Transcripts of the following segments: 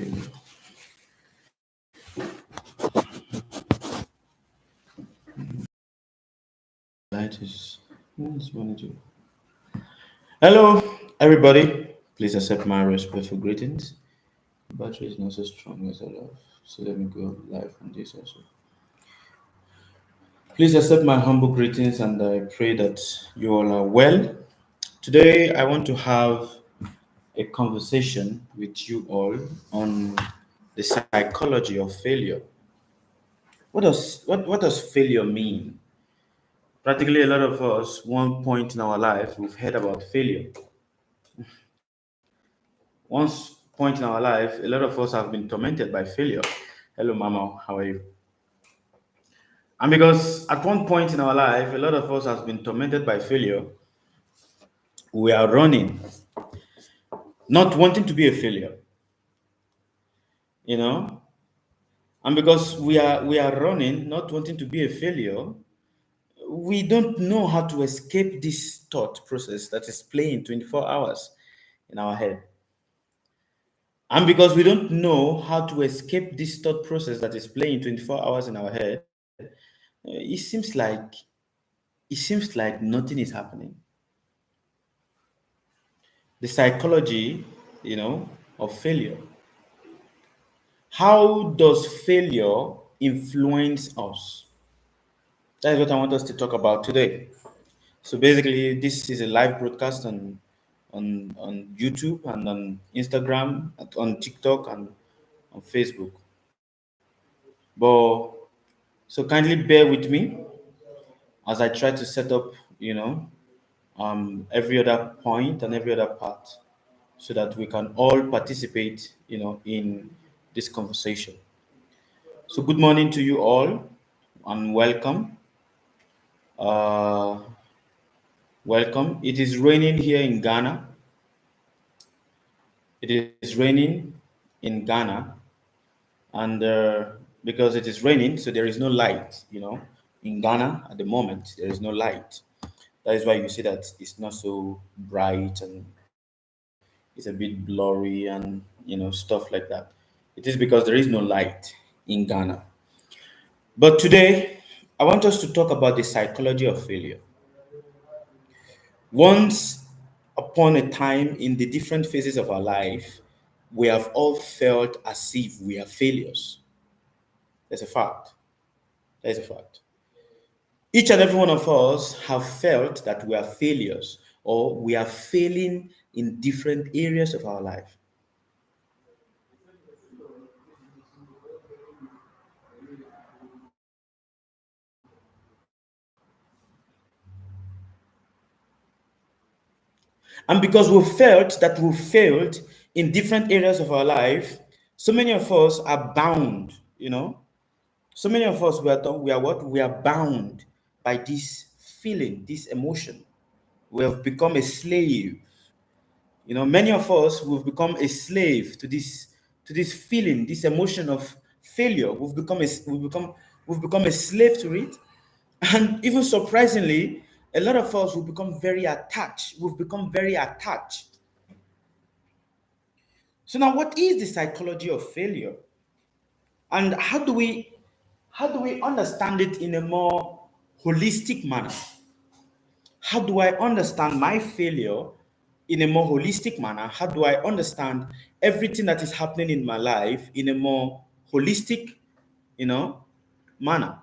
failure. Light is Hello, everybody. Please accept my respectful greetings. Battery is not so strong as I love, so let me go live on this also. Please accept my humble greetings, and I pray that you all are well. Today, I want to have a conversation with you all on the psychology of failure. What does failure mean? Practically, a lot of us, one point in our life, we've heard about failure. Once point in our life, a lot of us have been tormented by failure. Hello, Mama, how are you? And because at one point in our life, a lot of us has been tormented by failure, we are running, not wanting to be a failure, you know. And because we are running, not wanting to be a failure, we don't know how to escape this thought process that is playing 24 hours in our head. And because we don't know how to escape this thought process that is playing 24 hours in our head, it seems like nothing is happening. The psychology, of failure. How does failure influence us? That is what I want us to talk about today. So basically, this is a live broadcast on YouTube and on Instagram, on TikTok and on Facebook. But so kindly bear with me as I try to set up, every other point and every other part, so that we can all participate, in this conversation. So good morning to you all and welcome. Uh, Welcome. It is raining here in Ghana. It is raining in Ghana, and because it is raining, so there is no light. In Ghana at the moment, there is no light. That is why you see that it's not so bright and it's a bit blurry and stuff like that. It is because there is no light in Ghana. But today, I want us to talk about the psychology of failure. Once upon a time, in the different phases of our life, we have all felt as if we are failures. That's a fact. That is a fact. Each and every one of us have felt that we are failures or we are failing in different areas of our life. And because we felt that we failed in different areas of our life, so many of us are bound, So many of us we are what? We are bound by this feeling, this emotion. We have become a slave. Many of us we've become a slave to this feeling, this emotion of failure. We've become a slave to it. And even surprisingly, a lot of us will become very attached. We've become very attached. So now what is the psychology of failure? And how do we understand it in a more holistic manner? How do I understand my failure in a more holistic manner? How do I understand everything that is happening in my life in a more holistic, you know, manner?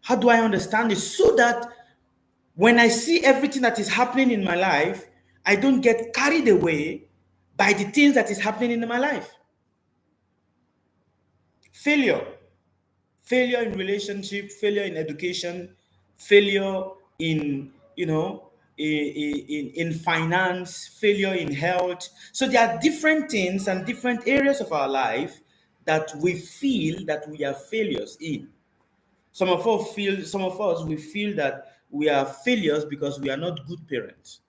How do I understand it so that when I see everything that is happening in my life, I don't get carried away by the things that is happening in my life? Failure. Failure in relationship, failure in education, failure in in finance, failure in health. So there are different things and different areas of our life that we feel that we are failures in. Some of us we feel that we are failures because we are not good parents.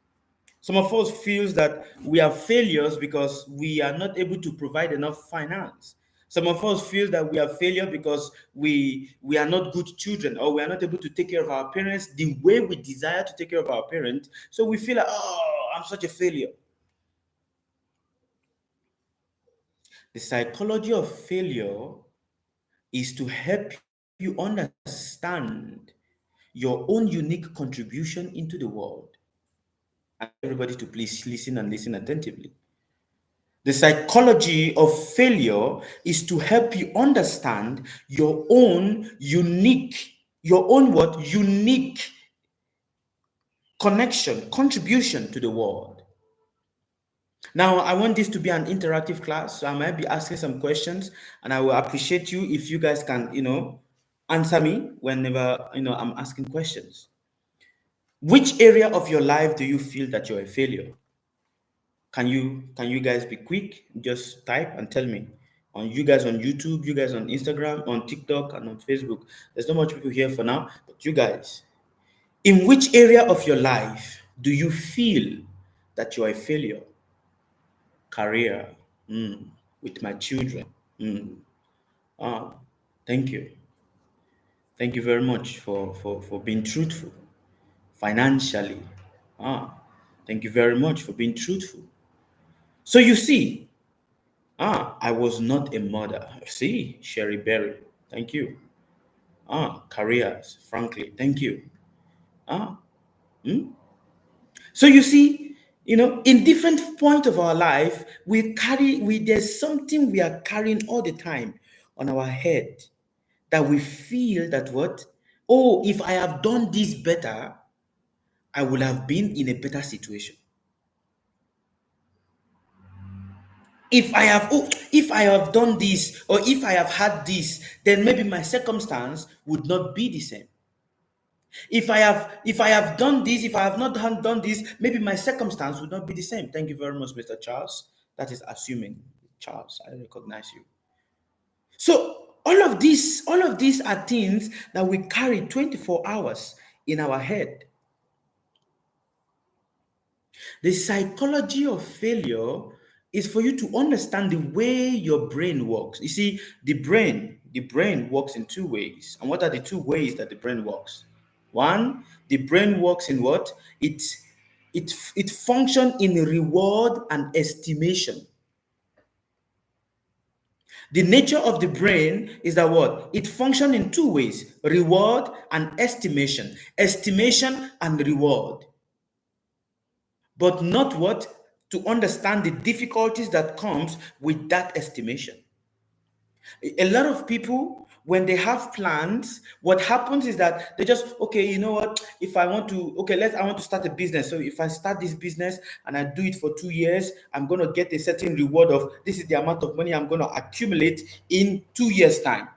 Some of us feels that we are failures because we are not able to provide enough finance. Some of us feel that we are failure because we are not good children, or we are not able to take care of our parents the way we desire to take care of our parents. So we feel like, oh, I'm such a failure. The psychology of failure is to help you understand your own unique contribution into the world. I want everybody to please listen and listen attentively. The psychology of failure is to help you understand your own unique, your own what? Unique connection, contribution to the world. Now, I want this to be an interactive class, so I might be asking some questions, and I will appreciate you if you guys can, answer me whenever, I'm asking questions. Which area of your life do you feel that you're a failure? Can you guys be quick? Just type and tell me. On you guys on YouTube, you guys on Instagram, on TikTok, and on Facebook. There's not much people here for now, but you guys, in which area of your life do you feel that you're a failure? Career, with my children. Ah, thank you. Thank you very much for being truthful. Financially. Thank you very much for being truthful. So you see, I was not a mother. See, Sherry Berry. Thank you. Careers, frankly. Thank you. Ah, So you see, in different point of our life, there's something we are carrying all the time on our head that we feel that what? Oh, if I have done this better, I would have been in a better situation. If I have done this, or if I have had this, then maybe my circumstance would not be the same. If I have done this, if I have not done this, maybe my circumstance would not be the same. Thank you very much, Mr. Charles. That is assuming. Charles, I recognize you. So all of these are things that we carry 24 hours in our head. The psychology of failure is for you to understand the way your brain works. You see, the brain works in two ways. And what are the two ways that the brain works? One, the brain works in what? It functions in reward and estimation. The nature of the brain is that what? It functions in two ways: reward and estimation. Estimation and reward. But not what? To understand the difficulties that comes with that estimation. A lot of people, when they have plans, what happens is that they just, okay, you know what? If I want to, okay, I want to start a business. So if I start this business and I do it for 2 years, I'm going to get a certain reward of this is the amount of money I'm going to accumulate in 2 years' time.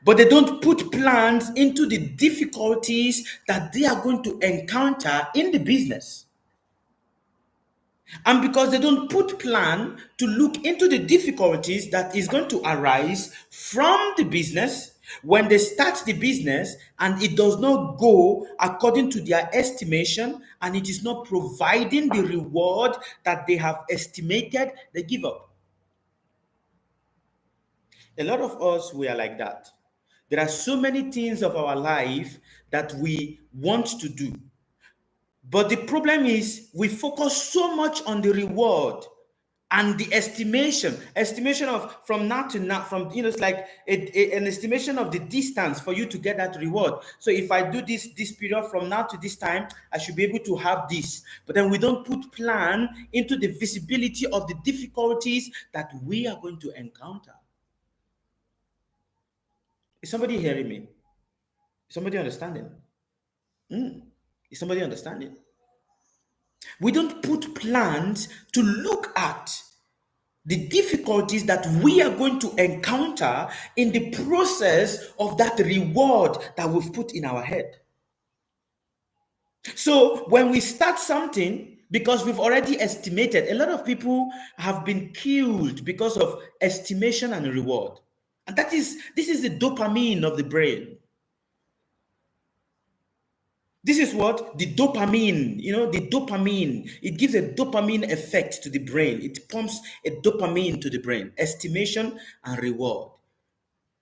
But they don't put plans into the difficulties that they are going to encounter in the business. And because they don't put plan to look into the difficulties that is going to arise from the business, when they start the business and it does not go according to their estimation and it is not providing the reward that they have estimated, they give up. A lot of us, we are like that. There are so many things of our life that we want to do. But the problem is we focus so much on the reward and the estimation of from now to now, from it's like an estimation of the distance for you to get that reward. So if I do this period from now to this time, I should be able to have this. But then we don't put plan into the visibility of the difficulties that we are going to encounter. Is somebody hearing me? Is somebody understanding? Is somebody understanding? We don't put plans to look at the difficulties that we are going to encounter in the process of that reward that we've put in our head. So when we start something, because we've already estimated, a lot of people have been killed because of estimation and reward. And this is the dopamine of the brain. This is what the dopamine, the dopamine, it gives a dopamine effect to the brain. It pumps a dopamine to the brain, estimation and reward.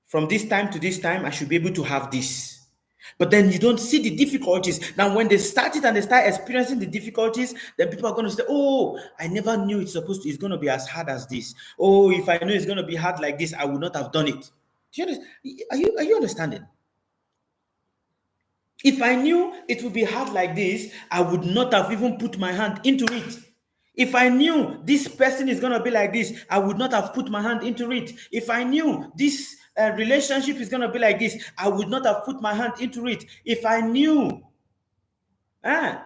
From this time to this time, I should be able to have this. But then you don't see the difficulties. Now, when they start it and they start experiencing the difficulties, then people are going to say, "Oh, I never knew it's going to be as hard as this. Oh, if I knew it's going to be hard like this, I would not have done it." Do you understand? Are you understanding? If I knew it would be hard like this, I would not have even put my hand into it. If I knew this person is going to be like this, I would not have put my hand into it. If I knew this relationship is going to be like this, I would not have put my hand into it. If I knew my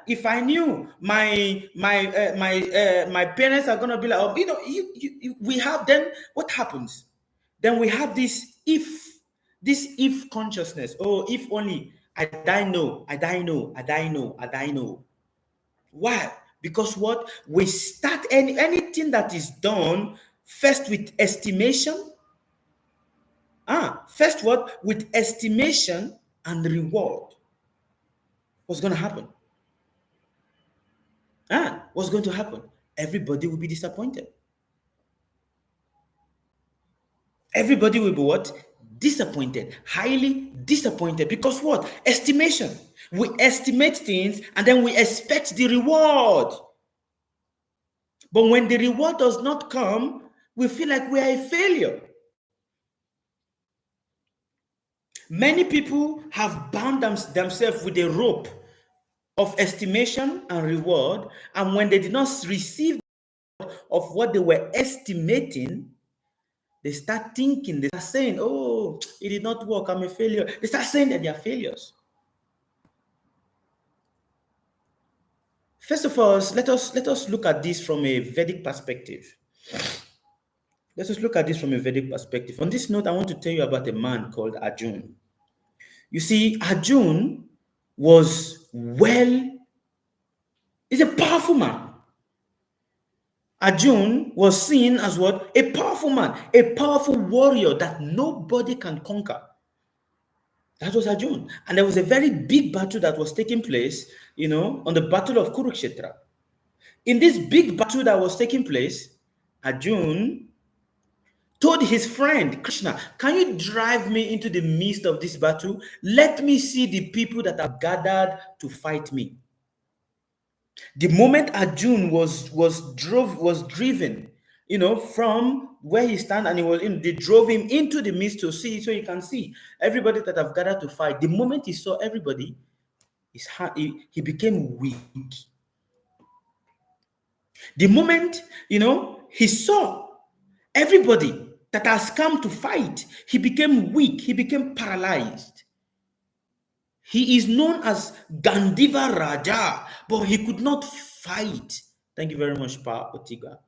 parents are going to be like, oh, we have, then what happens? Then we have this if consciousness. Oh, if only I die, no, I die, no, I die, no, I die, no. Why? Because what? We start anything that is done first with estimation. First what? With estimation and reward. What's going to happen? What's going to happen? Everybody will be disappointed. Everybody will be what? Disappointed, highly disappointed. Because what? Estimation. We estimate things and then we expect the reward. But when the reward does not come, we feel like we are a failure. Many people have bound themselves with a rope of estimation and reward, and when they did not receive of what they were estimating, they start thinking, they start saying, "Oh, it did not work, I'm a failure." They start saying that they are failures. First of all, let us look at this from a Vedic perspective. Let us look at this from a Vedic perspective. On this note, I want to tell you about a man called Arjun. You see, Arjun is a powerful man. Arjun was seen as what? A powerful man, a powerful warrior that nobody can conquer. That was Arjun. And there was a very big battle that was taking place, on the battle of Kurukshetra. In this big battle that was taking place, Arjun told his friend Krishna, "Can you drive me into the midst of this battle? Let me see the people that have gathered to fight me." The moment Arjun was driven, from where he stand, and they drove him into the midst to see, so you can see everybody that have gathered to fight. The moment he saw everybody, he became weak. The moment he saw everybody that has come to fight, he became weak. He became paralyzed. He is known as Gandiva Raja, but he could not fight. Thank you very much, Pa Otiga.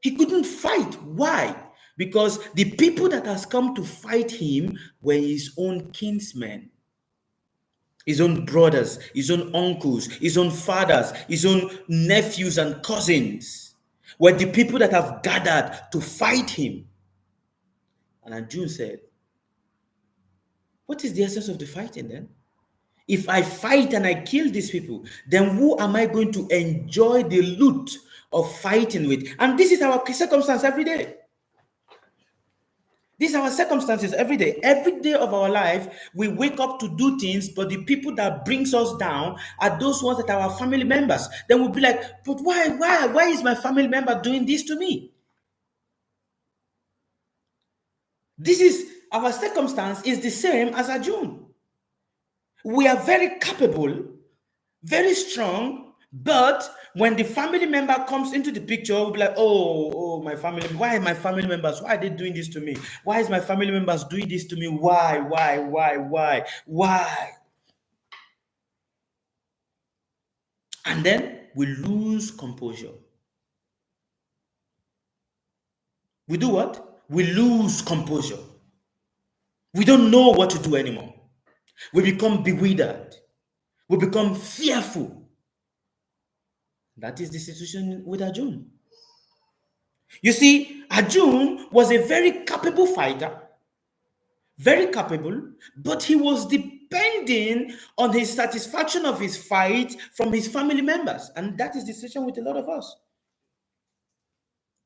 He couldn't fight. Why? Because the people that has come to fight him were his own kinsmen, his own brothers, his own uncles, his own fathers, his own nephews and cousins were the people that have gathered to fight him. And Arjun said, "What is the essence of the fighting then? If I fight and I kill these people, then who am I going to enjoy the loot of fighting with?" And this is our circumstance every day. These are our circumstances every day. Every day of our life, we wake up to do things, but the people that brings us down are those ones that are our family members. Then we'll be like, "But why is my family member doing this to me?" This is our circumstance is the same as Arjun. We are very capable, very strong, but when the family member comes into the picture, we'll be like, oh, my family, why are my family members, why are they doing this to me? Why is my family members doing this to me? Why? And then we lose composure. We do what? We lose composure. We don't know what to do anymore. We become bewildered. We become fearful. That is the situation with Arjun. You see, Arjun was a very capable fighter, very capable, but he was depending on his satisfaction of his fight from his family members. And that is the situation with a lot of us.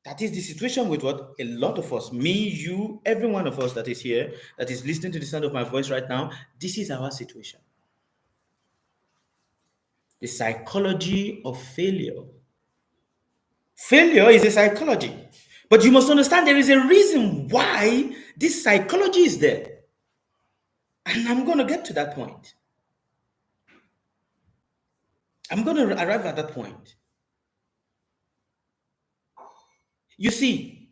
That is the situation with what? A lot of us, me, you, every one of us that is here, that is listening to the sound of my voice right now. This is our situation. The psychology of failure. Failure is a psychology. But you must understand there is a reason why this psychology is there. And I'm going to get to that point. I'm going to arrive at that point. You see,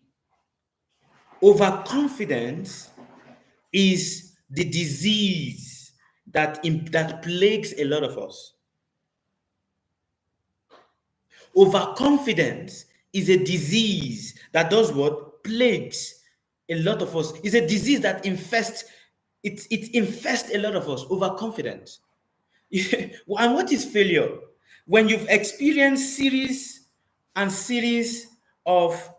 overconfidence is the disease that plagues a lot of us. Overconfidence is a disease that does what? Plagues a lot of us. It's a disease that infests a lot of us. Overconfidence. And what is failure? When you've experienced series and series of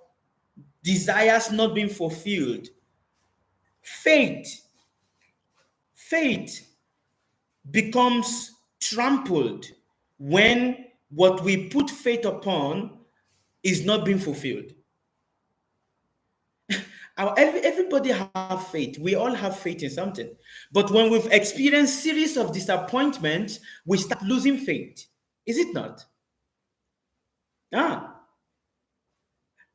desires not being fulfilled, faith becomes trampled when what we put faith upon is not being fulfilled. Everybody have faith. We all have faith in something. But when we've experienced series of disappointments, we start losing faith. Is it not?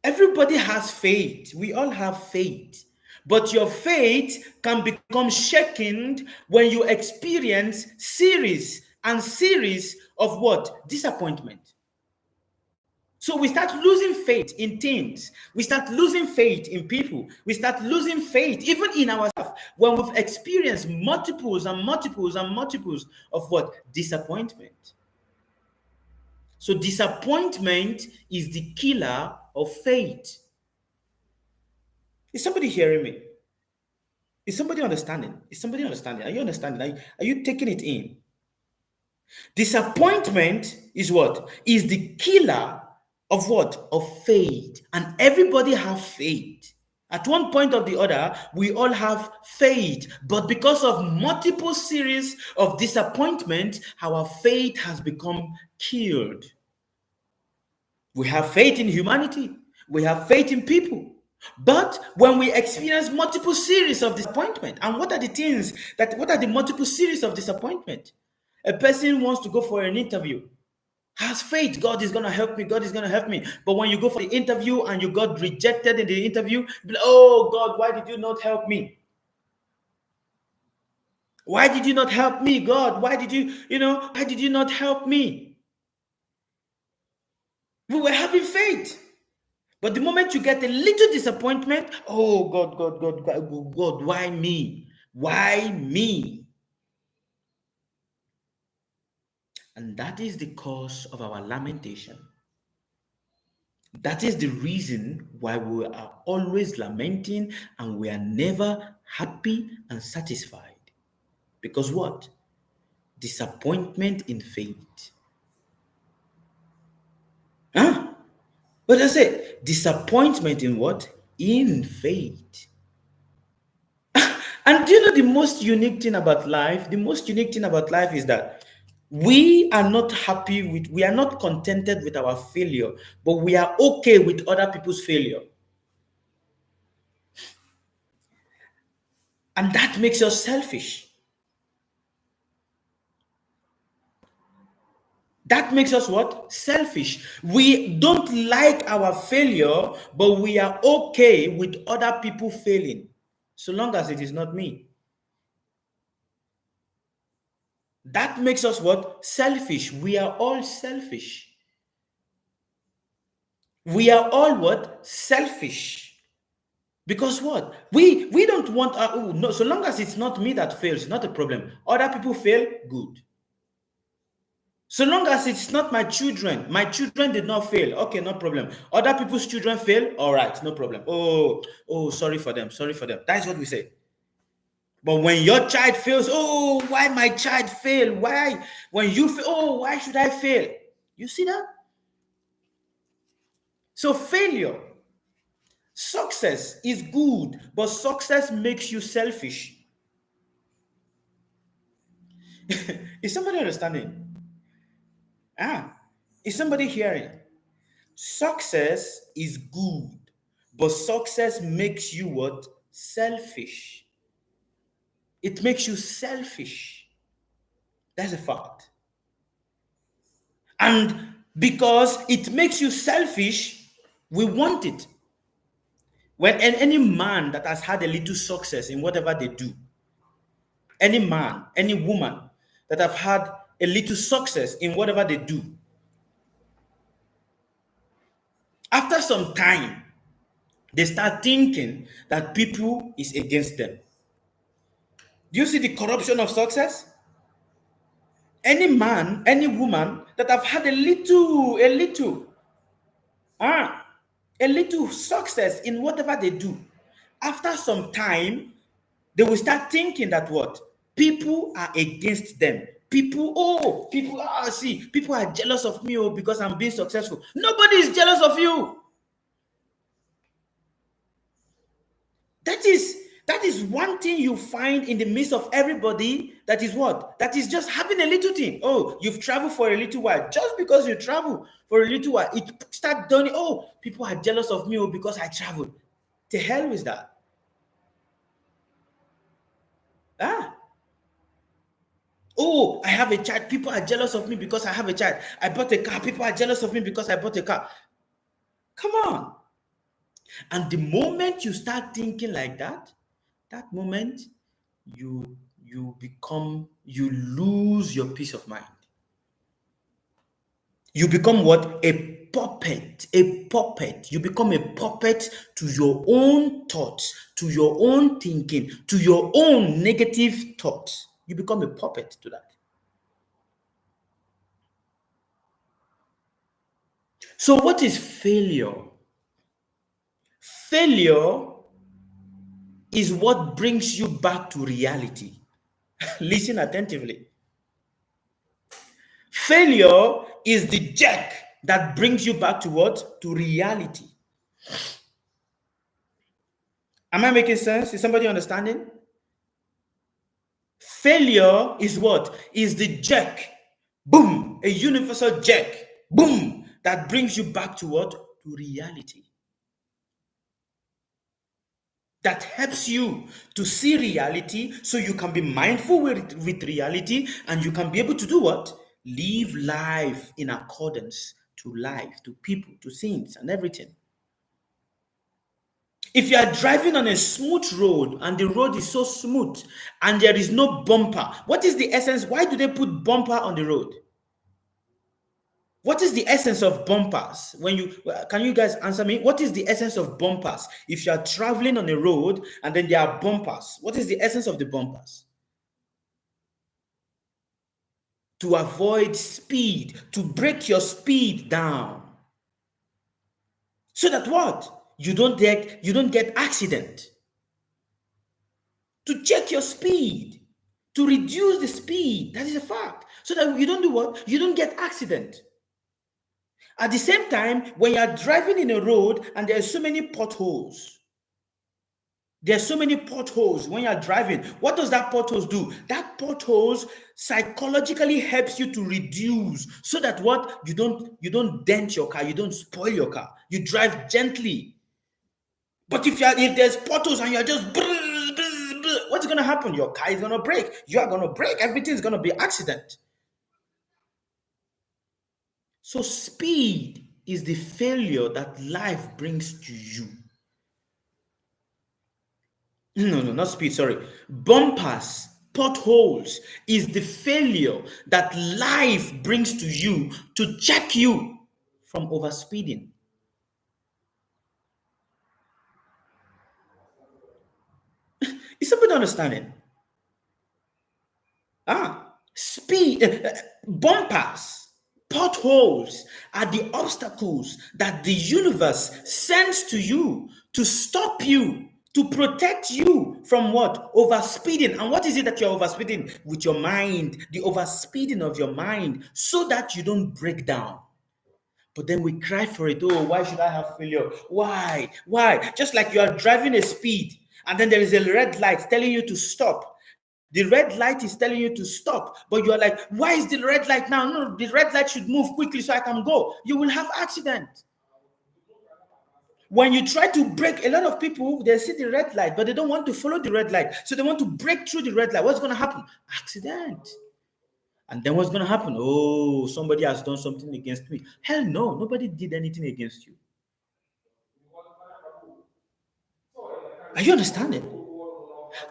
Everybody has faith. We all have faith. But your faith can become shaken when you experience series and series of what? Disappointment. So we start losing faith in things. We start losing faith in people. We start losing faith even in ourselves when we've experienced multiples and multiples and multiples of what? Disappointment. So disappointment is the killer of faith. Is somebody hearing me? Is somebody understanding? Is somebody understanding? Are you understanding? Are you taking it in? Disappointment is what? Is the killer of what? Of faith. And everybody have faith. At one point or the other, we all have faith. But because of multiple series of disappointment, our faith has become killed. We have faith in humanity. We have faith in people. But when we experience multiple series of disappointment, and what are the multiple series of disappointment? A person wants to go for an interview, has faith, God is going to help me, God is going to help me. But when you go for the interview and you got rejected in the interview, be like, oh God, why did you not help me? Why did you not help me, God? Why did you not help me? We were having faith. But the moment you get a little disappointment, oh God, why me? Why me? And that is the cause of our lamentation. That is the reason why we are always lamenting and we are never happy and satisfied. Because what? Disappointment in faith. What did I say? Disappointment in what? In faith. And do you know the most unique thing about life? The most unique thing about life is that we are not contented with our failure, but we are okay with other people's failure. And that makes us selfish. That makes us what? Selfish. We don't like our failure, but we are okay with other people failing, so long as it is not me. That makes us what? Selfish. We are all selfish. We are all what? Selfish. Because what? We don't want no, so long as it's not me that fails, not a problem. Other people fail, good. So long as it's not my children did not fail, okay, no problem. Other people's children fail, all right, no problem. Oh, sorry for them. That's what we say. But when your child fails, oh, why my child fail? Why? When you fail, oh, why should I fail? You see that? So failure, success is good, but success makes you selfish. Is somebody understanding? Is somebody hearing? Success is good, but success makes you what? Selfish. It makes you selfish. That's a fact. And because it makes you selfish, we want it. When any man that has had a little success in whatever they do, any man, any woman that have had a little success in whatever they do, after some time, they start thinking that people is against them. Do you see the corruption of success? Any man, any woman that have had a little success in whatever they do, after some time, they will start thinking that what? People are against them. People are jealous of me because I'm being successful. Nobody is jealous of you. That is one thing you find in the midst of everybody. That is what? That is just having a little thing. Oh, you've traveled for a little while. Just because you travel for a little while, it start done. Oh, people are jealous of me because I traveled. The hell is that? Oh, I have a child. People are jealous of me because I have a child. I bought a car. People are jealous of me because I bought a car. Come on. And the moment you start thinking like that, that moment you lose your peace of mind. You become what? A puppet. You become a puppet to your own thoughts, to your own thinking, to your own negative thoughts. You become a puppet to that. So what is failure? Failure is what brings you back to reality. Listen attentively. Failure is the jerk that brings you back to what? To reality. Am I making sense? Is somebody understanding? Failure is what? Is the jerk. Boom. A universal jerk. Boom. That brings you back to what? To reality. That helps you to see reality so you can be mindful with reality, and you can be able to do what? Live life in accordance to life, to people, to things, and everything. If you are driving on a smooth road and the road is so smooth and there is no bumper, what is the essence? Why do they put bumper on the road? What is the essence of bumpers? Can you guys answer me? What is the essence of bumpers? If you are traveling on a road and then there are bumpers, what is the essence of the bumpers? To avoid speed, to break your speed down. So that what? You don't get accident. To check your speed, to reduce the speed. That is a fact. So that you don't do what? You don't get accident. At the same time, when you are driving in a road and there are so many potholes, when you're driving. What does that potholes do? That potholes psychologically helps you to reduce, so that what? You don't dent your car, you don't spoil your car. You drive gently. But if there's potholes and you're just what's gonna happen? Your car is gonna break. You are gonna break. Everything's gonna be accident. So speed is the failure that life brings to you. No, not speed, sorry. Bumpers, potholes is the failure that life brings to you to check you from overspeeding. Is somebody understanding? Speed, bumpers, potholes are the obstacles that the universe sends to you to stop you, to protect you from what? Overspeeding. And what is it that you're overspeeding? With your mind, the overspeeding of your mind, so that you don't break down. But then we cry for it. Oh, why should I have failure? Why? Just like you are driving a speed and then there is a red light telling you to stop. The red light is telling you to stop, but you are like, why is the red light now? No, the red light should move quickly so I can go. You will have accident. When you try to brake, a lot of people, they see the red light, but they don't want to follow the red light. So they want to break through the red light. What's going to happen? Accident. And then what's going to happen? Oh, somebody has done something against me. Hell no, nobody did anything against you. Are you understanding?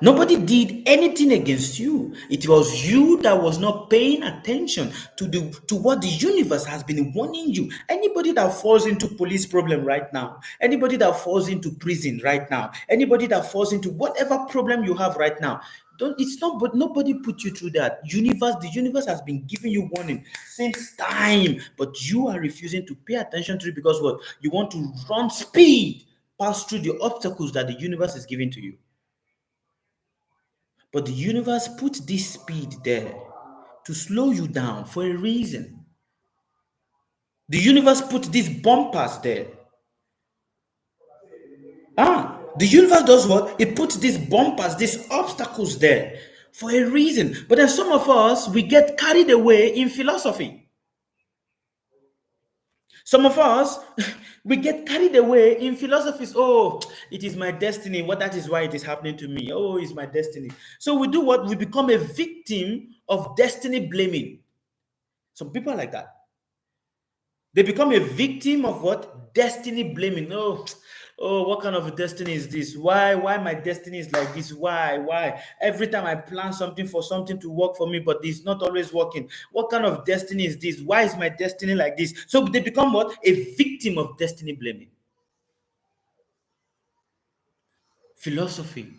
Nobody did anything against you. It was you that was not paying attention to what the universe has been warning you. Anybody that falls into police problem right now, anybody that falls into prison right now, anybody that falls into whatever problem you have right now, don't it's not but nobody put you through that. The universe has been giving you warning since time, but you are refusing to pay attention to it because what? You want to run speed pass through the obstacles that the universe is giving to you. But the universe put this speed there to slow you down for a reason. The universe put these bumpers there. The universe does what? It puts these bumpers, these obstacles there for a reason. But then some of us, we get carried away in philosophy. Some of us, we get carried away in philosophies. Oh, it is my destiny. What that is why it is happening to me. Oh, it's my destiny. So we do what? We become a victim of destiny blaming. Some people are like that. They become a victim of what? Destiny blaming. Oh, what kind of a destiny is this? Why my destiny is like this? Why? Every time I plan something for something to work for me, but it's not always working. What kind of destiny is this? Why is my destiny like this? So they become what? A victim of destiny blaming. Philosophy.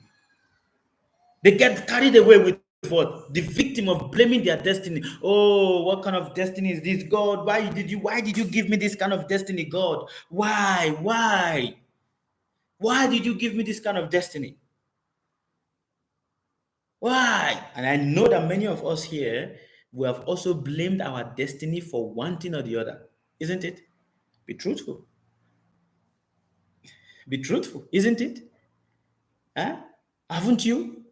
They get carried away with what? The victim of blaming their destiny. Oh, what kind of destiny is this? God, why did you give me this kind of destiny, God? Why? Why did you give me this kind of destiny? Why? And I know that many of us here, we have also blamed our destiny for one thing or the other, isn't it? Be truthful. Be truthful, isn't it? Huh? Haven't you?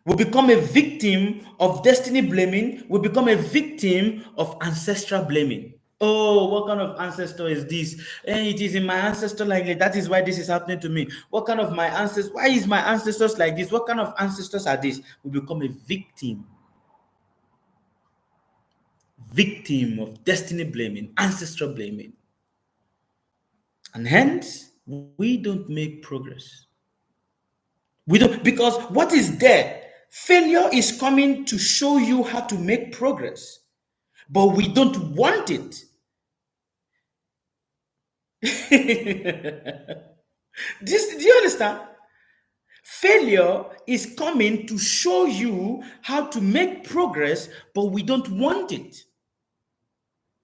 We become a victim of destiny blaming. We become a victim of ancestral blaming. Oh, what kind of ancestor is this? It is in my ancestor like that. That is why this is happening to me. What kind of my ancestors? Why is my ancestors like this? What kind of ancestors are these? We become a victim of destiny blaming, ancestral blaming. And hence, we don't make progress. We don't, because what is there? Failure is coming to show you how to make progress, but we don't want it. Do you understand? Failure is coming to show you how to make progress, but we don't want it.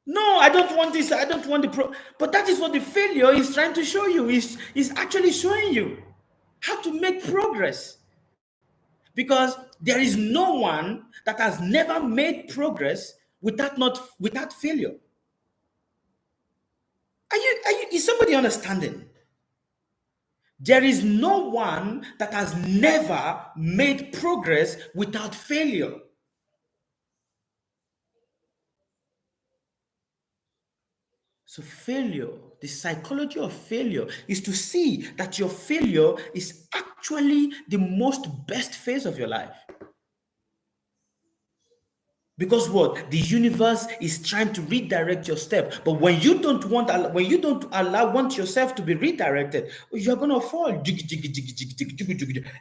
No, I don't want this. I don't want but that is what the failure is trying to show you. Is actually showing you how to make progress. Because there is no one that has never made progress without failure. Is somebody understanding? There is no one that has never made progress without failure. So failure, the psychology of failure is to see that your failure is actually the most best phase of your life. Because what? The universe is trying to redirect your step. But when you don't want yourself to be redirected, you're gonna fall.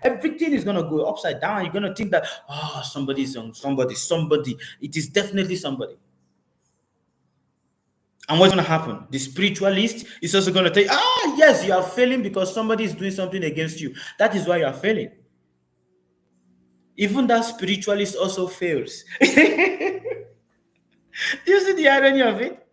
Everything is gonna go upside down. You're gonna think that somebody's on somebody. It is definitely somebody. And what's gonna happen? The spiritualist is also gonna tell you, yes, you are failing because somebody is doing something against you. That is why you are failing. Even that spiritualist also fails. Do you see the irony of it?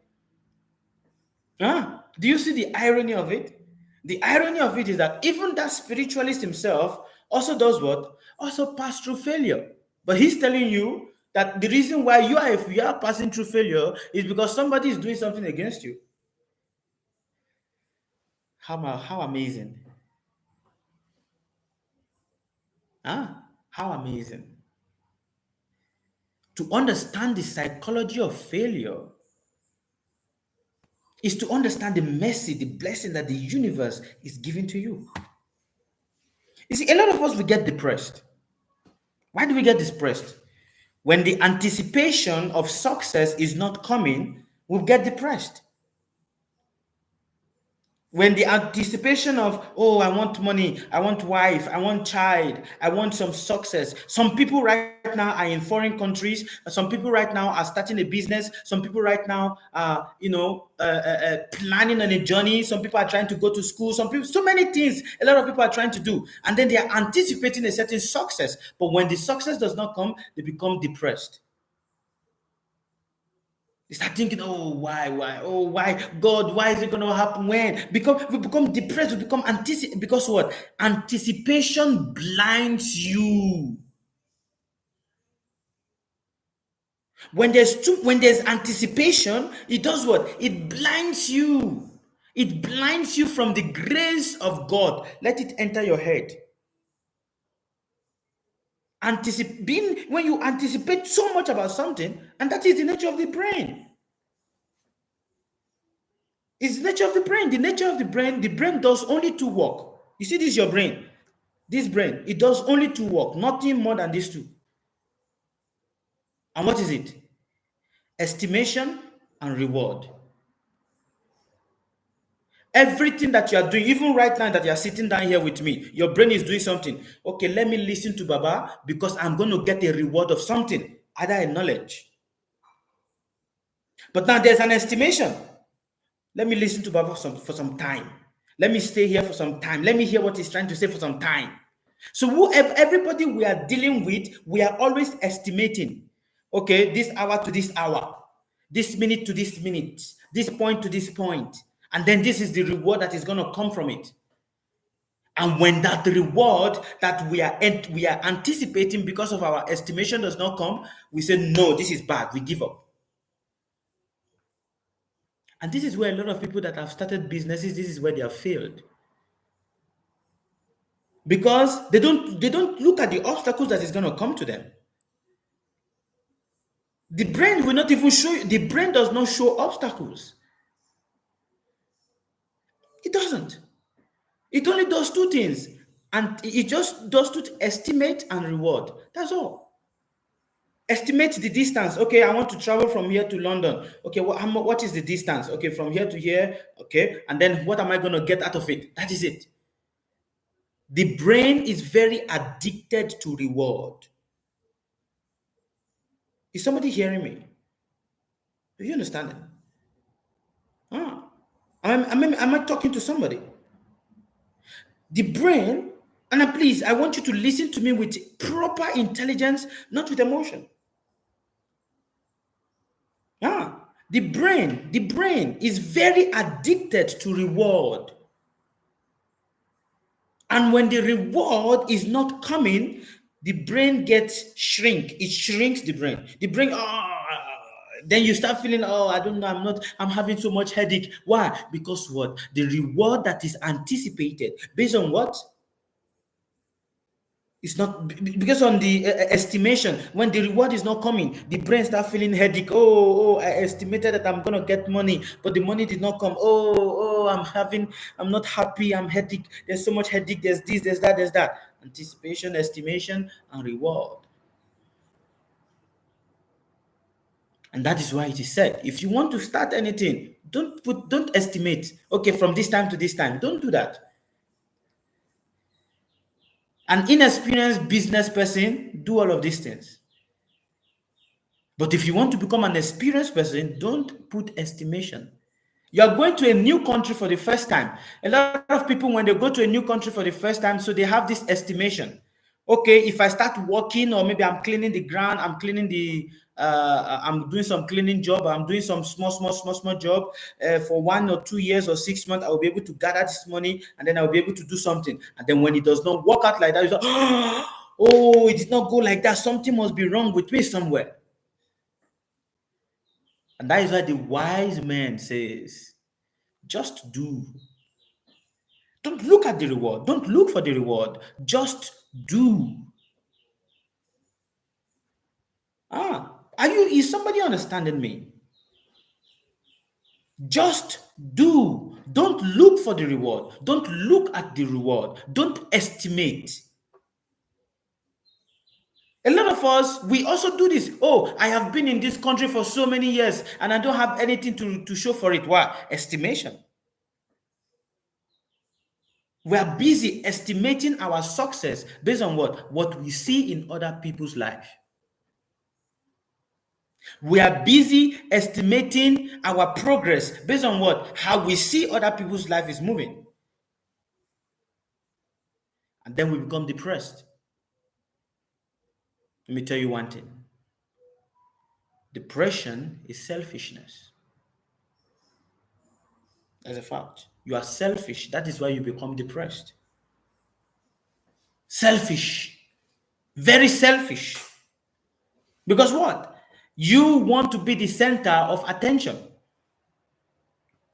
Do you see the irony of it? The irony of it is that even that spiritualist himself also does what? Also pass through failure. But he's telling you that the reason why if you are passing through failure is because somebody is doing something against you. How amazing. How amazing. To understand the psychology of failure is to understand the mercy, the blessing that the universe is giving to you. You see, a lot of us, we get depressed. Why do we get depressed? When the anticipation of success is not coming, we'll get depressed. When the anticipation of, oh, I want money, I want wife, I want child, I want some success. Some people right now are in foreign countries. Some people right now are starting a business. Some people right now are, planning on a journey. Some people are trying to go to school. Some people, so many things a lot of people are trying to do. And then they are anticipating a certain success. But when the success does not come, they become depressed. They start thinking, oh, why? Oh, why? God, why is it going to happen? When? Because we become depressed, we become because what? Anticipation blinds you. When there's anticipation, it does what? It blinds you. It blinds you from the grace of God. Let it enter your head. When you anticipate so much about something, and that is the nature of the brain. It's the nature of the brain. The nature of the brain does only two work. You see, this is your brain. This brain, it does only two work, nothing more than these two. And what is it? Estimation and reward. Everything that you are doing, even right now that you are sitting down here with me, your brain is doing something. Okay, let me listen to Baba because I'm going to get a reward of something, either a knowledge. But now there's an estimation. Let me listen to Baba for some time. Let me stay here for some time. Let me hear what he's trying to say for some time. So everybody we are dealing with, we are always estimating. Okay, this hour to this hour, this minute to this minute, this point to this point. And then this is the reward that is going to come from it. And when that reward that we are anticipating because of our estimation does not come, we say, no, this is bad. We give up. And this is where a lot of people that have started businesses, this is where they have failed. Because they don't look at the obstacles that is going to come to them. The brain will not even show you, the brain does not show obstacles. It doesn't. It only does two things. And it just does to estimate and reward. That's all. Estimate the distance. Okay, I want to travel from here to London. Okay, what is the distance? Okay, from here to here. Okay, and then what am I going to get out of it? That is it. The brain is very addicted to reward. Is somebody hearing me? Do you understand it? Am I talking to somebody? The brain, and please, I want you to listen to me with proper intelligence, not with emotion. The brain is very addicted to reward. And when the reward is not coming, the brain gets shrink. It shrinks the brain. The brain, then you start feeling, I don't know, I'm having so much headache. Why? Because what? The reward that is anticipated based on what? It's not because on the estimation, when the reward is not coming, the brain start feeling headache. I estimated that I'm gonna get money, but the money did not come. I'm not happy. I'm headache. There's so much headache. There's this, there's that. Anticipation, estimation, and reward. And that is why it is said, if you want to start anything, don't estimate. Okay, from this time to this time. Don't do that. An inexperienced business person do all of these things. But if you want to become an experienced person, don't put estimation. You are going to a new country for the first time. A lot of people, when they go to a new country for the first time, so they have this estimation. Okay, if I start working, or maybe I'm cleaning the ground, I'm doing some cleaning job, I'm doing some small job for 1 or 2 years or 6 months, I will be able to gather this money, and then I'll be able to do something. And then when it does not work out like that, you say, oh, it did not go like that. Something must be wrong with me somewhere. And that is why the wise man says, just do. Don't look at the reward. Don't look for the reward. Just do. Is somebody understanding me? Just do. Don't look for the reward. Don't look at the reward. Don't estimate. A lot of us, we also do this. Oh, I have been in this country for so many years and I don't have anything to show for it. Why? Estimation. We are busy estimating our success based on what? What we see in other people's life. We are busy estimating our progress based on what? How we see other people's life is moving. And then we become depressed. Let me tell you one thing. Depression is selfishness. That's a fact. You are selfish. That is why you become depressed. Selfish. Very selfish. Because what? You want to be the center of attention.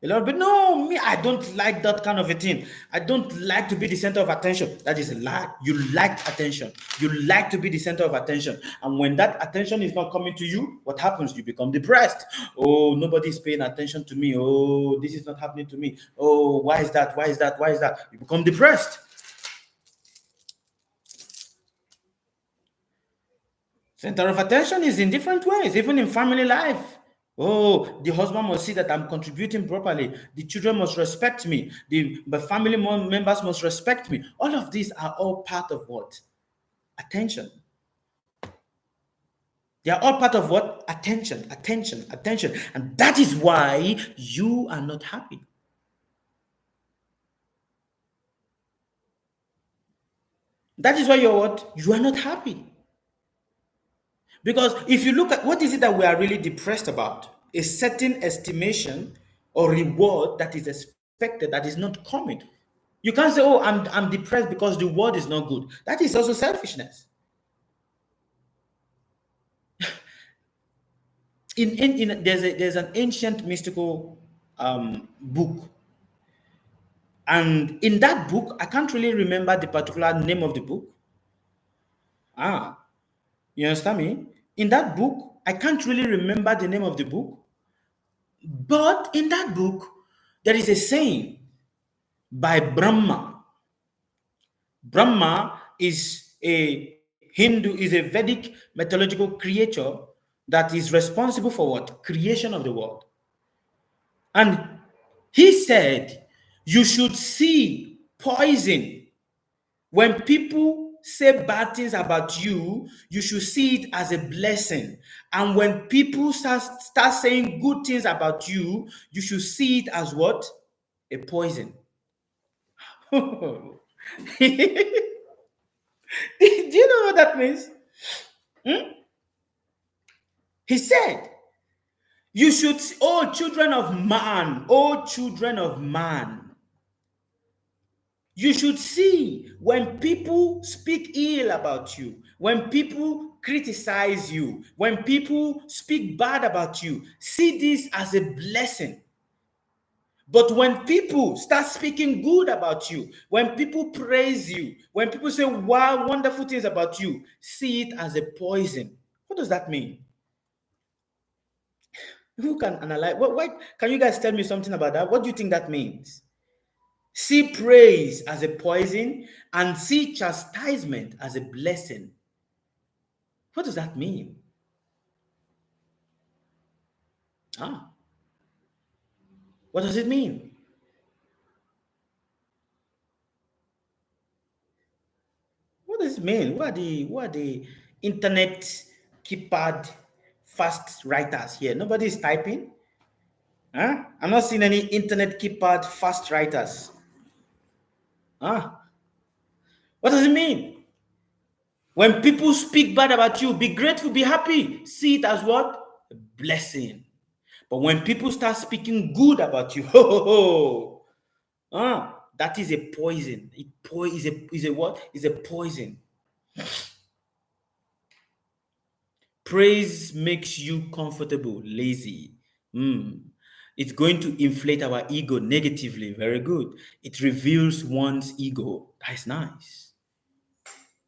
A lot of people, no, me, I don't like that kind of a thing. I don't like to be the center of attention. That is a lie. You like attention. You like to be the center of attention. And when that attention is not coming to you, what happens? You become depressed. Oh, nobody's paying attention to me. Oh, this is not happening to me. Oh, why is that? Why is that? Why is that? You become depressed. Center of attention is in different ways, even in family life. Oh, the husband must see that I'm contributing properly. The children must respect me. The family members must respect me. All of these are all part of what? Attention. They are all part of what? Attention, attention, attention. And that is why you are not happy. That is why you're what? You are not happy. Because if you look at what is it that we are really depressed about? A certain estimation or reward that is expected that is not coming. You can't say, oh, I'm depressed because the word is not good. That is also selfishness. There's an ancient mystical book. And in that book, I can't really remember the particular name of the book. You understand me? In that book, I can't really remember the name of the book. But in that book, there is a saying by Brahma. Brahma is a Hindu, is a Vedic mythological creature that is responsible for what? Creation of the world. And he said, you should see poison. When people say bad things about you, you should see it as a blessing. And when people start saying good things about you, you should see it as what? A poison. Do you know what that means? He said, you should, oh children of man, oh children of man, you should see when people speak ill about you, when people criticize you, when people speak bad about you, see this as a blessing. But when people start speaking good about you, when people praise you, when people say wow, wonderful things about you, see it as a poison. What does that mean? Who can analyze? Why can you guys tell me something about that? What do you think that means? See praise as a poison and see chastisement as a blessing. What does that mean? What does it mean? What does it mean? What are the internet keypad fast writers here? Nobody is typing. I'm not seeing any internet keypad fast writers. What does it mean? When people speak bad about you, be grateful, be happy. See it as what? A blessing. But when people start speaking good about you, that is a poison. Is a what? Is a poison. Praise makes you comfortable, lazy. It's going to inflate our ego negatively. Very good. It reveals one's ego. That is nice.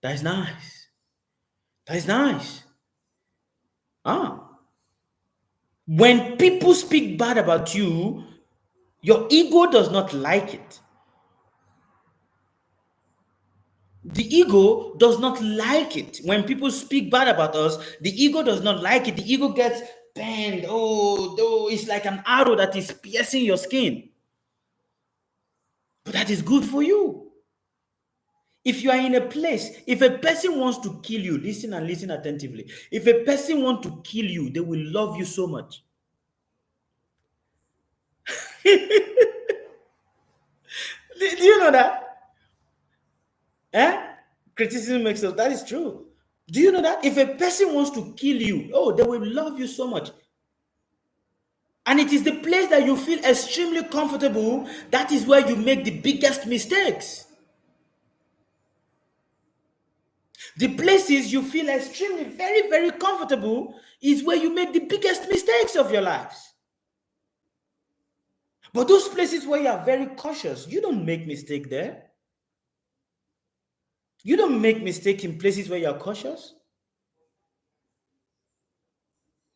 That is nice. That is nice. When people speak bad about you, your ego does not like it. The ego does not like it. When people speak bad about us, the ego does not like it. The ego gets bent. Oh, it's like an arrow that is piercing your skin. But that is good for you. If you are in a place, if a person wants to kill you, listen and listen attentively. If a person wants to kill you, they will love you so much. Do you know that? Eh? Criticism makes us. That is true. Do you know that? If a person wants to kill you, oh, they will love you so much. And it is the place that you feel extremely comfortable. That is where you make the biggest mistakes. The places you feel extremely, very, very comfortable is where you make the biggest mistakes of your lives. But those places where you are very cautious, you don't make mistake there. You don't make mistake in places where you are cautious.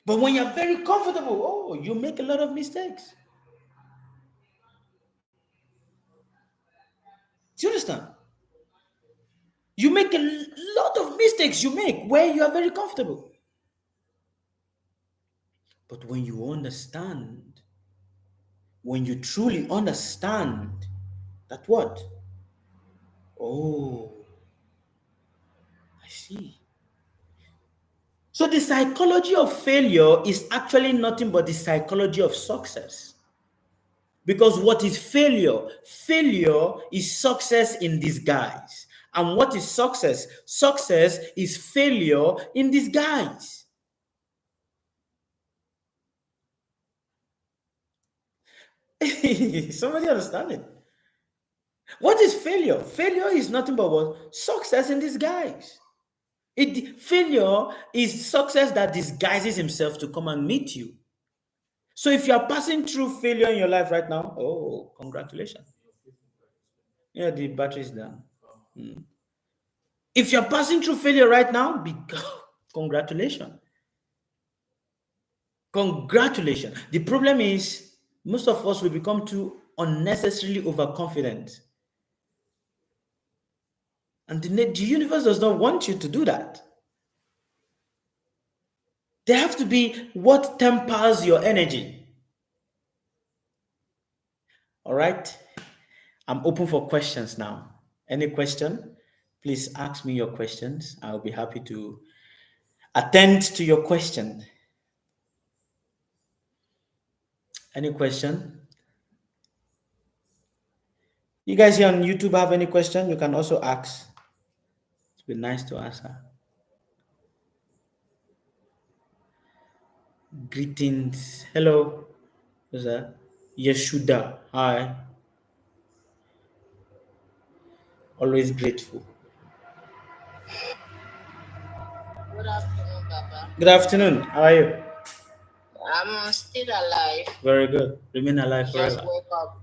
But when you're very comfortable, oh, you make a lot of mistakes. Do you understand? You make a lot of mistakes you make where you are very comfortable. But when you understand, when you truly understand that what? Oh, I see. So the psychology of failure is actually nothing but the psychology of success. Because what is failure? Failure is success in disguise. And what is success? Success is failure in disguise. Somebody understand it? What is failure? Failure is nothing but what? Success in disguise. Failure is success that disguises himself to come and meet you. So if you are passing through failure in your life right now, oh, congratulations. Yeah, the battery is down. If you're passing through failure right now, congratulations. Congratulations. The problem is most of us will become too unnecessarily overconfident. And the universe does not want you to do that. There have to be what tempers your energy. All right. I'm open for questions now. Any question? Please ask me your questions. I'll be happy to attend to your question. Any question? You guys here on YouTube have any question? You can also ask. It'd be nice to answer. Greetings. Hello. Who's that? Yeshuda. Hi. Always grateful. Good afternoon, Papa. Good afternoon. How are you? I'm still alive. Very good. Remain alive Just forever. woke up.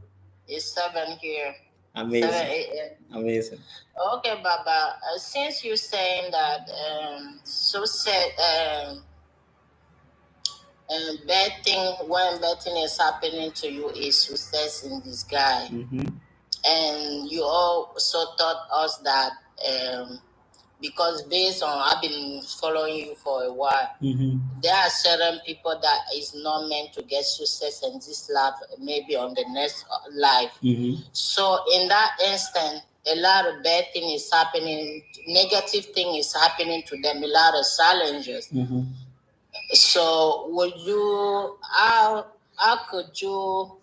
It's 7 here. 7 Amazing. a.m. Amazing. Okay, Baba. Since you're saying that betting, when betting is happening to you, is success in disguise. And you also taught us that because based on I've been following you for a while, there are certain people that is not meant to get success in this life, maybe on the next life. So in that instant, a lot of bad thing is happening, negative thing is happening to them, a lot of challenges. So would you how could you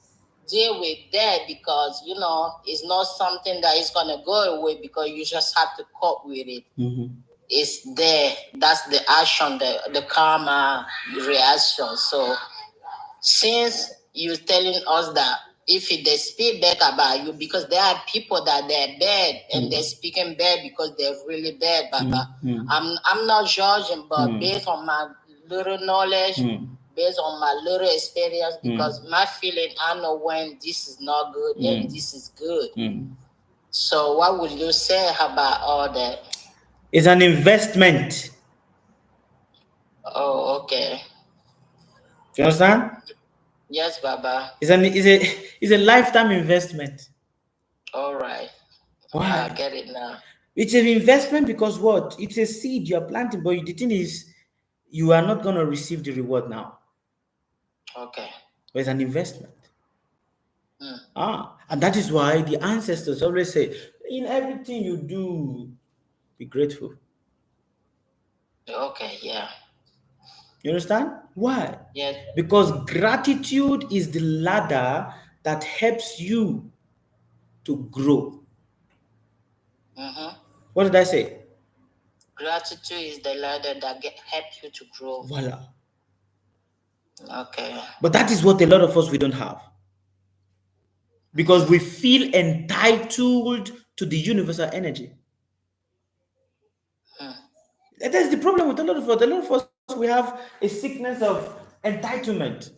deal with that? Because it's not something that is gonna go away, because you just have to cope with it. It's there. That's the action, the karma reaction. So since you're telling us that if they speak bad about you, because there are people that they're bad and they're speaking bad because they're really bad, Baba. I'm not judging, but based on my little knowledge, based on my little experience, because my feeling, I know when this is not good and this is good. So what would you say about all that? It's an investment. Oh, okay. Do you understand? Yes, Baba. It's a lifetime investment. All right. Why? I get it now. It's an investment because what? It's a seed you are planting, but the thing is, you are not going to receive the reward now. Okay. But it's an investment. And that is why the ancestors always say, in everything you do, be grateful. Okay, yeah. You understand? Why? Yes. Because gratitude is the ladder that helps you to grow. What did I say? Gratitude is the ladder that helps you to grow. Voila. Okay. But that is what a lot of us we don't have. Because we feel entitled to the universal energy. That's the problem with a lot of us. A lot of us, we have a sickness of entitlement.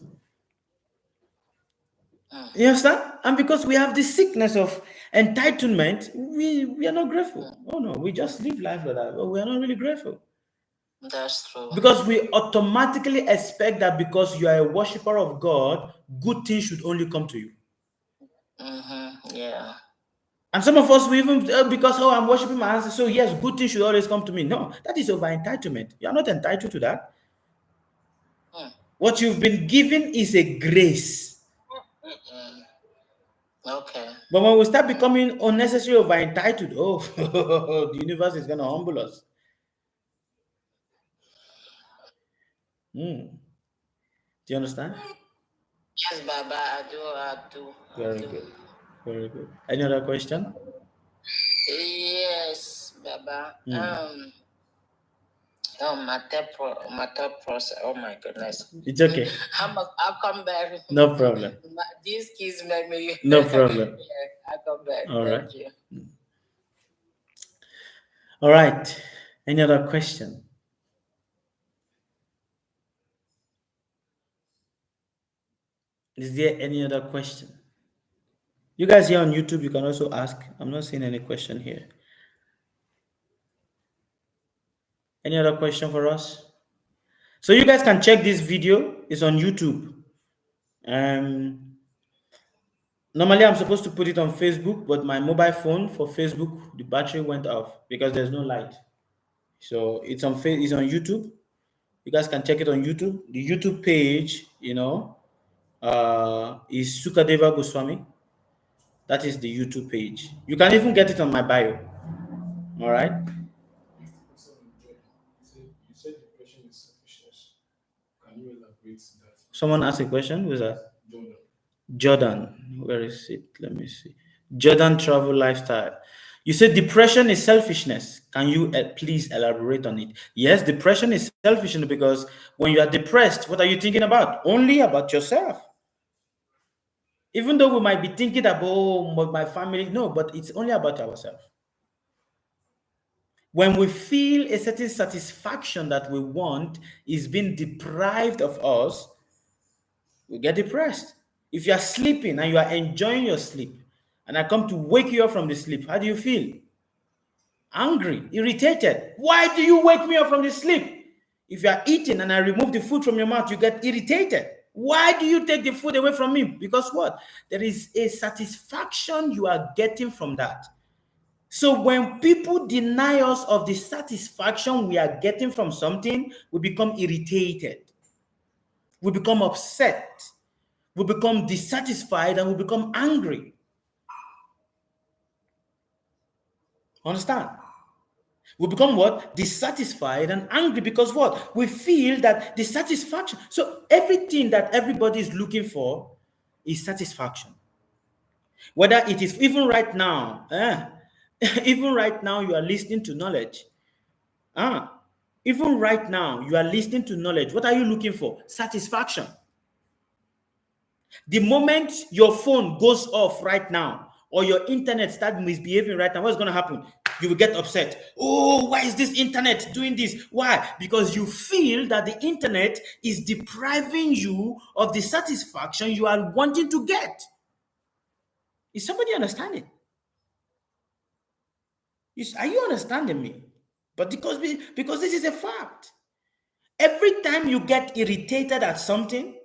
You understand? And because we have the sickness of entitlement, we are not grateful. Oh no, we just live life like that. But we are not really grateful. That's true. Because we automatically expect that because you are a worshiper of God, good things should only come to you. Yeah. And some of us, we even, because, I'm worshiping my ancestors, so yes, good things should always come to me. No, that is over entitlement. You are not entitled to that. What you've been given is a grace. Okay. But when we start becoming unnecessary over entitled, the universe is going to humble us. Do you understand? Yes, Baba, I do. Very good. Very good. Any other question? Yes, Baba. Oh, my thought process. Oh my goodness. It's okay. I'll come back. No problem. These kids make me. No problem. Yeah, I'll come back. All right. Thank you. All right. Any other question? Is there any other question? You guys here on YouTube, you can also ask. I'm not seeing any question here. Any other question for us? So you guys can check this video. It's on YouTube. Normally I'm supposed to put it on Facebook, but my mobile phone for Facebook, the battery went off because there's no light. So it's on YouTube. You guys can check it on YouTube. The YouTube page, is Sukadeva Goswami. That is the YouTube page. You can even get it on my bio. All right. You said depression is selfishness. Can you elaborate that? Someone asked a question. Who's that? Jordan. Where is it? Let me see. Jordan Travel Lifestyle. You said depression is selfishness. Can you please elaborate on it? Yes, depression is selfishness because when you are depressed, what are you thinking about? Only about yourself. Even though we might be thinking about my family, no, but it's only about ourselves. When we feel a certain satisfaction that we want is being deprived of us, we get depressed. If you are sleeping and you are enjoying your sleep, and I come to wake you up from the sleep, how do you feel? Angry, irritated. Why do you wake me up from the sleep? If you are eating and I remove the food from your mouth, you get irritated. Why do you take the food away from me? Because what? There is a satisfaction you are getting from that. So when people deny us of the satisfaction we are getting from something, we become irritated. We become upset. We become dissatisfied and we become angry. Understand? We become what? Dissatisfied and angry because what? We feel that the satisfaction. So everything that everybody is looking for is satisfaction. Whether it is even right now, even right now you are listening to knowledge. Even right now you are listening to knowledge. What are you looking for? Satisfaction. The moment your phone goes off right now or your internet starts misbehaving right now, what's going to happen? You will get upset. Oh, why is this internet doing this? Why? Because you feel that the internet is depriving you of the satisfaction you are wanting to get. Is somebody understanding? Are you understanding me? But because this is a fact. Every time you get irritated at something,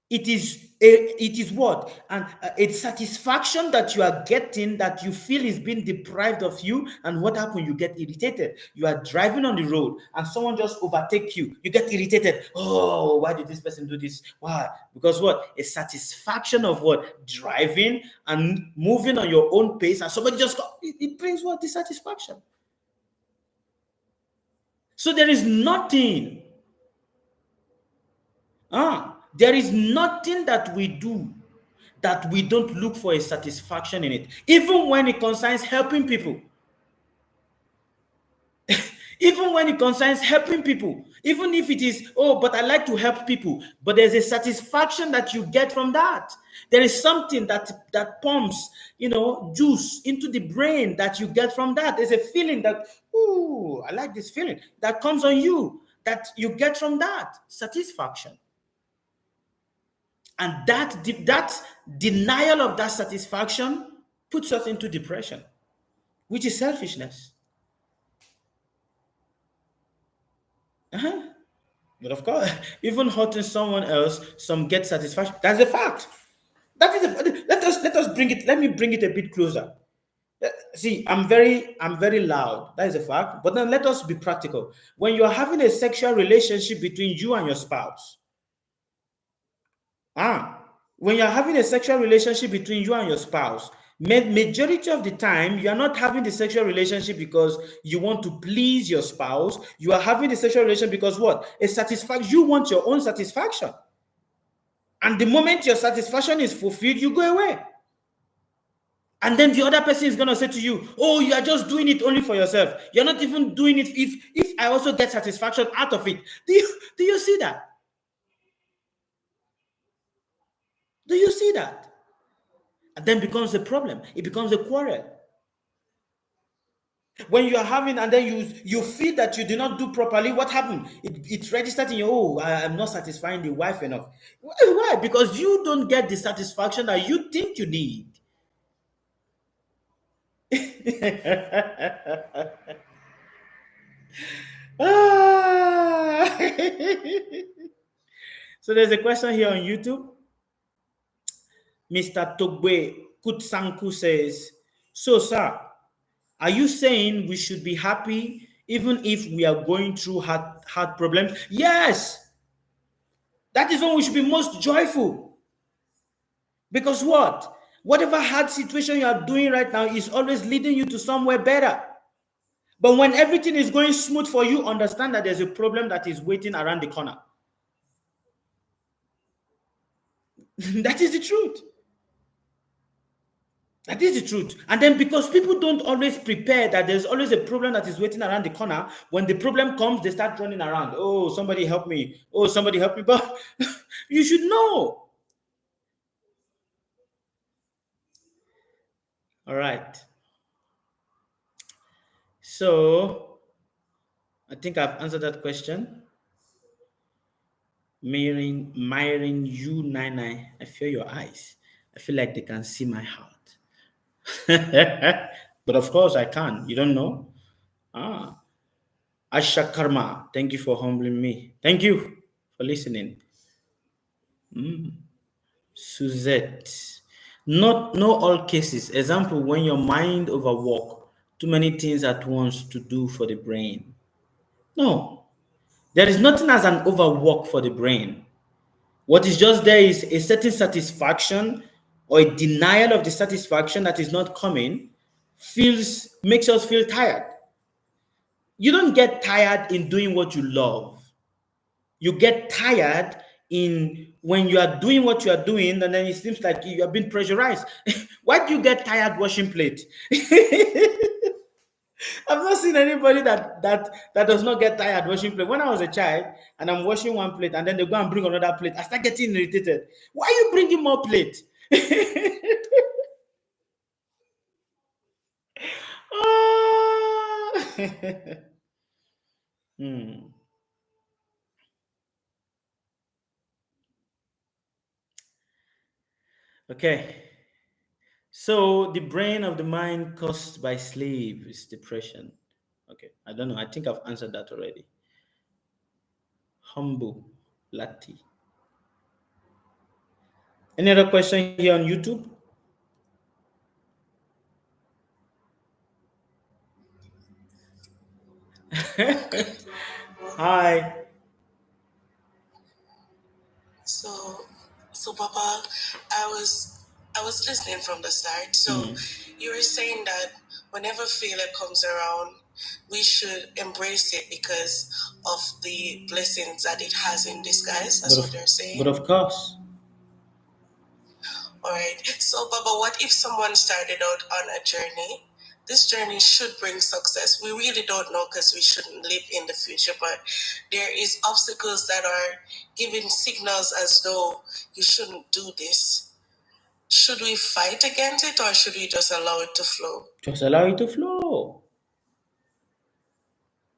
it is what? And it's satisfaction that you are getting, that you feel is being deprived of you. And what happens? You get irritated. You are driving on the road and someone just overtake you. You get irritated. Oh, why did this person do this? Why? Because what? A satisfaction of what? Driving and moving on your own pace, and somebody just it brings what? Dissatisfaction. So there is nothing. There is nothing that we do that we don't look for a satisfaction in it, even when it concerns helping people. Even when it concerns helping people, even if it is, oh, but I like to help people, but there's a satisfaction that you get from that. There is something that pumps, juice into the brain that you get from that. There's a feeling that, ooh, I like this feeling that comes on you, that you get from that satisfaction. And that denial of that satisfaction puts us into depression, which is selfishness. But of course, even hurting someone else, some get satisfaction. That's a fact. That is let us bring it. Let me bring it a bit closer. See, I'm very loud. That is a fact. But then let us be practical. When you are having a sexual relationship between you and your spouse, when you're having a sexual relationship between you and your spouse, majority of the time you are not having the sexual relationship because you want to please your spouse. You are having the sexual relationship because what? A satisfaction. You want your own satisfaction, and the moment your satisfaction is fulfilled, you go away. And then the other person is going to say to you, oh, you are just doing it only for yourself. You're not even doing it if I also get satisfaction out of it. Do you see that? Do you see that? And then becomes a problem. It becomes a quarrel. When you are having, and then you feel that you did not do properly, what happened? It registered in your, oh, I'm not satisfying the wife enough. Why? Because you don't get the satisfaction that you think you need. So there's a question here on YouTube. Mr. Togbe Kutsanku says, so sir, are you saying we should be happy even if we are going through hard problems? Yes. That is when we should be most joyful. Because what? Whatever hard situation you are doing right now is always leading you to somewhere better. But when everything is going smooth for you, understand that there's a problem that is waiting around the corner. That is the truth. That is the truth. And then because people don't always prepare that there's always a problem that is waiting around the corner, when the problem comes, they start running around. Oh, somebody help me. Oh, somebody help me. But you should know. All right. So I think I've answered that question. Myrin U99. I feel your eyes. I feel like they can see my heart. But of course I can. You don't know? Asha Karma, thank you for humbling me. Thank you for listening. Suzette. Not all cases. Example, when your mind overwork, too many things at once to do for the brain. No. There is nothing as an overwork for the brain. What is just there is a certain satisfaction or a denial of the satisfaction that is not coming makes us feel tired. You don't get tired in doing what you love. You get tired in when you are doing what you are doing, and then it seems like you are being pressurized. Why do you get tired washing plate? I've not seen anybody that does not get tired washing plate. When I was a child and I'm washing one plate and then they go and bring another plate, I start getting irritated. Why are you bringing more plate? Okay. So the brain of the mind caused by sleep is depression. Okay. I don't know. I think I've answered that already. Humble Lati. Any other question here on YouTube? Hi. So Papa, I was listening from the start. So you were saying that whenever failure comes around, we should embrace it because of the blessings that it has in disguise. That's what they're saying. But of course. All right. So, Baba, what if someone started out on a journey? This journey should bring success. We really don't know because we shouldn't live in the future, but there is obstacles that are giving signals as though you shouldn't do this. Should we fight against it or should we just allow it to flow? Just allow it to flow.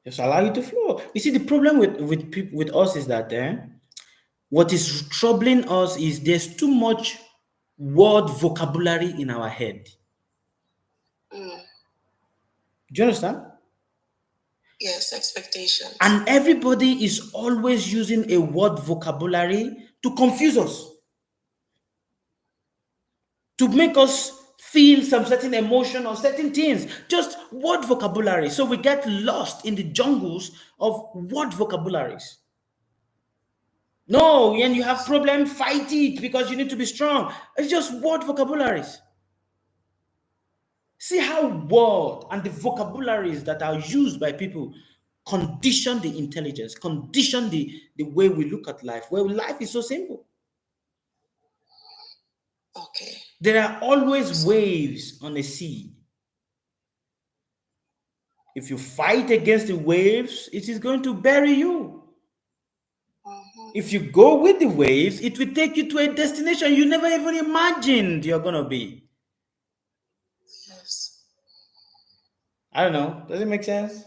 Just allow it to flow. You see, the problem with people with us is that what is troubling us is there's too much word vocabulary in our head. Do you understand? Yes, expectations. And everybody is always using a word vocabulary to confuse us, to make us feel some certain emotion or certain things, just word vocabulary. So we get lost in the jungles of word vocabularies. No, when you have problem, fight it because you need to be strong. It's just word vocabularies. See how word and the vocabularies that are used by people condition the intelligence, condition the way we look at life, where life is so simple. Okay. There are always waves on a sea. If you fight against the waves, it is going to bury you. If you go with the waves, it will take you to a destination you never even imagined you're going to be. Yes. I don't know. Does it make sense?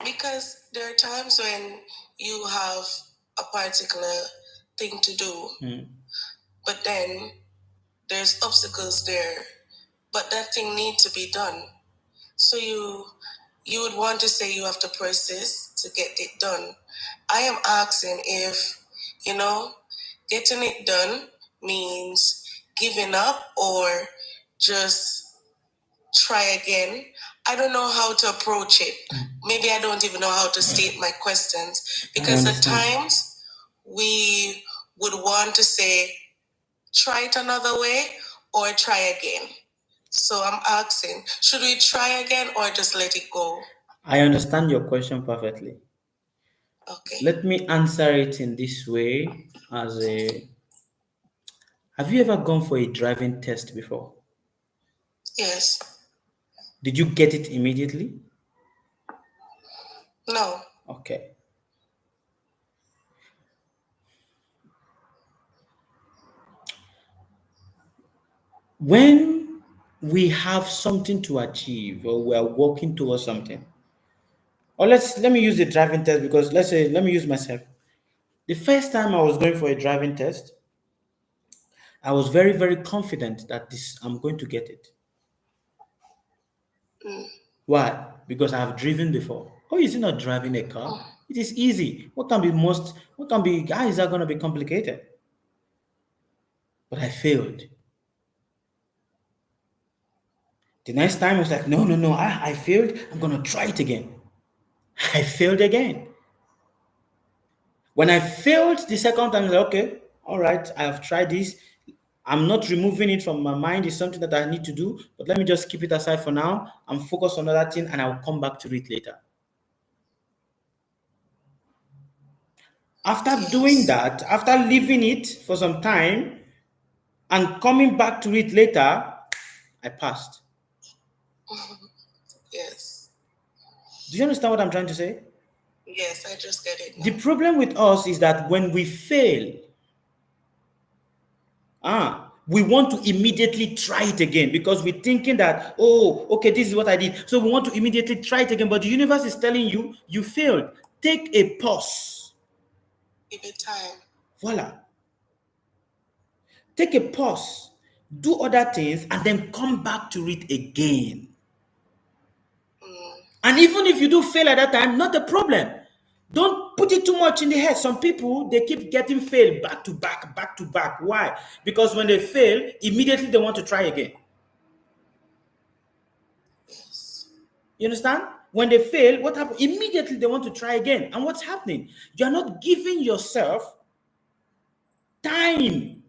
Because there are times when you have a particular thing to do, but then there's obstacles there, but that thing needs to be done. So you would want to say you have to persist to get it done. I am asking if, getting it done means giving up or just try again. I don't know how to approach it. Maybe I don't even know how to state my questions because at times we would want to say, try it another way or try again. So I'm asking, should we try again or just let it go? I understand your question perfectly. Okay. Let me answer it in this way have you ever gone for a driving test before? Yes. Did you get it immediately? No. Okay. When we have something to achieve or we are working towards something, or let me use the driving test because let me use myself. The first time I was going for a driving test, I was very, very confident that I'm going to get it. Why? Because I have driven before. Oh, is it not driving a car? It is easy. How is that going to be complicated? But I failed. The next time I was like, no, I failed. I'm going to try it again. I failed again. When I failed the second time, I was like, okay, all right, I have tried this. I'm not removing it from my mind. It's something that I need to do, but let me just keep it aside for now. I'm focused on other thing and I'll come back to it later. After doing that, after leaving it for some time and coming back to it later, I passed. Yes. Do you understand what I'm trying to say? Yes, I just get it now. The problem with us is that when we fail, we want to immediately try it again because we're thinking that, oh, okay, this is what I did. So we want to immediately try it again. But the universe is telling you, you failed. Take a pause. Give it time. Voila. Take a pause. Do other things and then come back to it again. And even if you do fail at that time, not a problem. Don't put it too much in the head. Some people, they keep getting failed back to back, back to back. Why? Because when they fail, immediately they want to try again. Yes. You understand? When they fail, what happens? Immediately they want to try again. And what's happening? You're not giving yourself time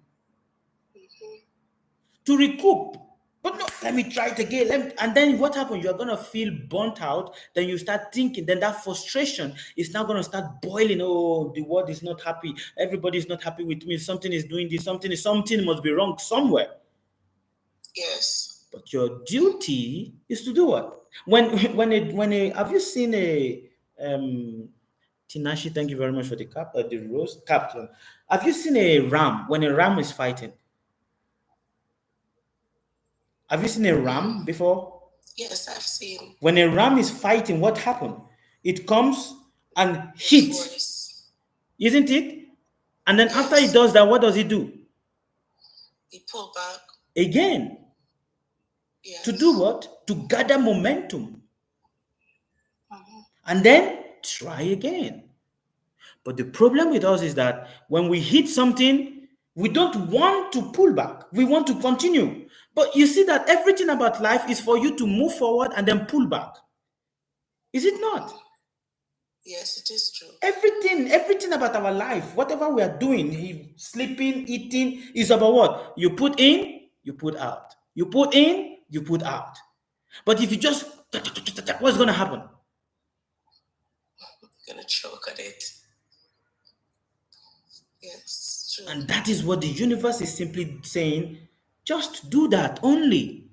to recoup. But no, let me try it again. And then what happens? You're going to feel burnt out. Then you start thinking. Then that frustration is now going to start boiling. Oh, the world is not happy. Everybody is not happy with me. Something is doing this. Something must be wrong somewhere. Yes. But your duty is to do what? Have you seen a Tinashi? Thank you very much for the rose cap. Have you seen a ram when a ram is fighting? Have you seen a ram before? Yes, I've seen. When a ram is fighting, what happens? It comes and hits, isn't it? And then after it does that, what does it do? It pull back. Again. Yes. To do what? To gather momentum. And then try again. But the problem with us is that when we hit something, we don't want to pull back. We want to continue. But you see that everything about life is for you to move forward and then pull back. Is it not? Yes, it is true. Everything about our life, whatever we are doing, sleeping, eating, is about what? You put in, you put out. You put in, you put out. But if you just, what's going to happen? You're going to choke at it. Yes, true. And that is what the universe is simply saying. Just do that only.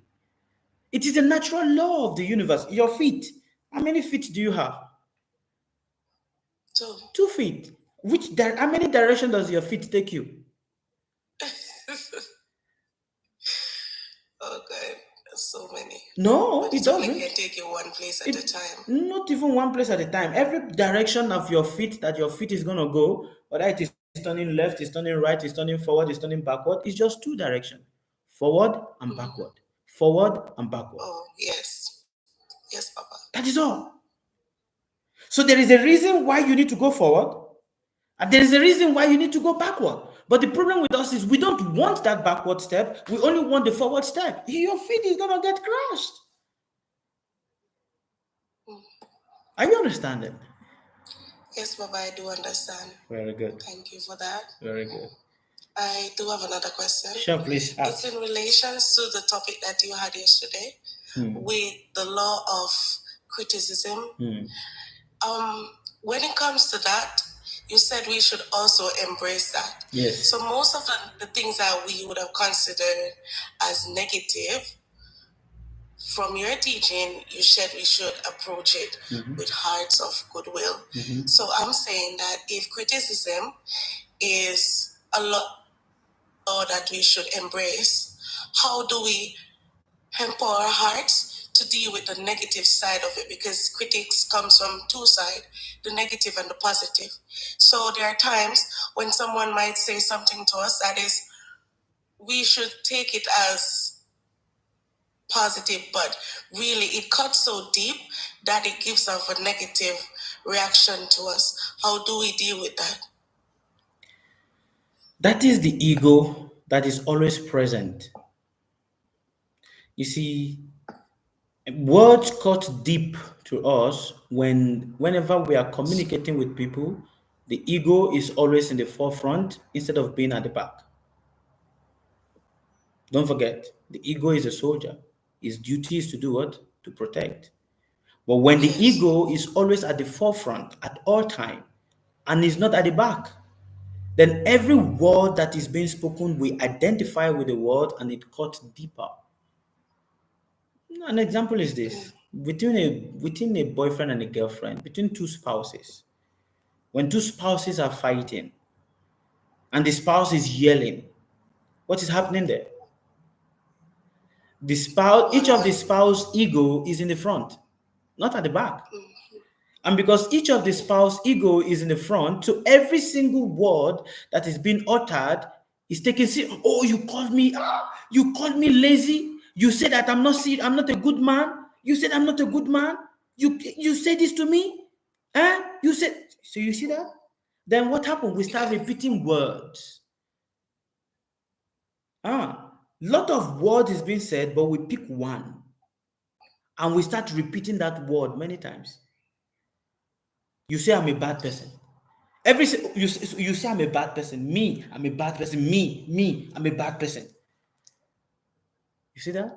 It is a natural law of the universe. Your feet. How many feet do you have? 2. 2 feet. How many directions does your feet take you? Oh God, there's so many. No, but it doesn't. Only can take you one place at a time. Not even one place at a time. Every direction of your feet that your feet is going to go, whether it is turning left, it's turning right, it's turning forward, it's turning backward, it's just 2 directions. Forward and backward. Forward and backward. Oh, yes. Yes, Papa. That is all. So there is a reason why you need to go forward, and there is a reason why you need to go backward. But the problem with us is we don't want that backward step. We only want the forward step. Your feet is going to get crushed. Are you understanding? Yes, Baba, I do understand. Very good. Thank you for that. Very good. I do have another question. Sure, please ask. It's in relation to the topic that you had yesterday with the law of criticism. When it comes to that, you said we should also embrace that. Yes. So most of the things that we would have considered as negative, from your teaching, you said we should approach it with hearts of goodwill. So I'm saying that if criticism is a law that we should embrace, how do we empower our hearts to deal with the negative side of it? Because critics comes from 2 sides, the negative and the positive. So there are times when someone might say something to us that is, we should take it as positive, but really it cuts so deep that it gives off a negative reaction to us. How do we deal with that? That is the ego that is always present. You see, words cut deep to us whenever we are communicating with people. The ego is always in the forefront instead of being at the back. Don't forget, the ego is a soldier. His duty is to do what? To protect. But when the ego is always at the forefront at all time and is not at the back, then every word that is being spoken, we identify with the word and it cuts deeper. An example is this. Within a boyfriend and a girlfriend, between 2 spouses, when 2 spouses are fighting and the spouse is yelling, what is happening there? Each of the spouse ego is in the front, not at the back. And because each of the spouse ego is in the front, so every single word that is being uttered is taken. Oh, you called me lazy. You said that I'm not a good man. You said I'm not a good man. You said this to me. You said, So you see that? Then what happened? We start repeating words. Lot of words is being said, but we pick one. And we start repeating that word many times. You say, I'm a bad person. You say, I'm a bad person. Me, I'm a bad person. Me, I'm a bad person. You see that?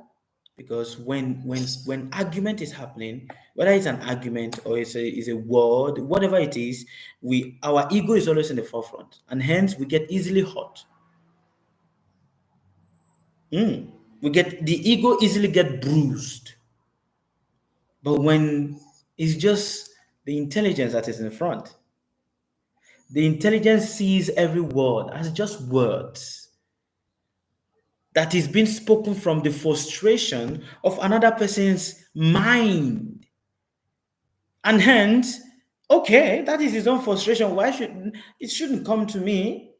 Because when argument is happening, whether it's an argument or it's a word, whatever it is, our ego is always in the forefront, and hence we get easily hurt. The ego easily get bruised. But when it's just the intelligence that is in front, the intelligence sees every word as just words that is being spoken from the frustration of another person's mind. And hence, okay, that is his own frustration. It shouldn't come to me?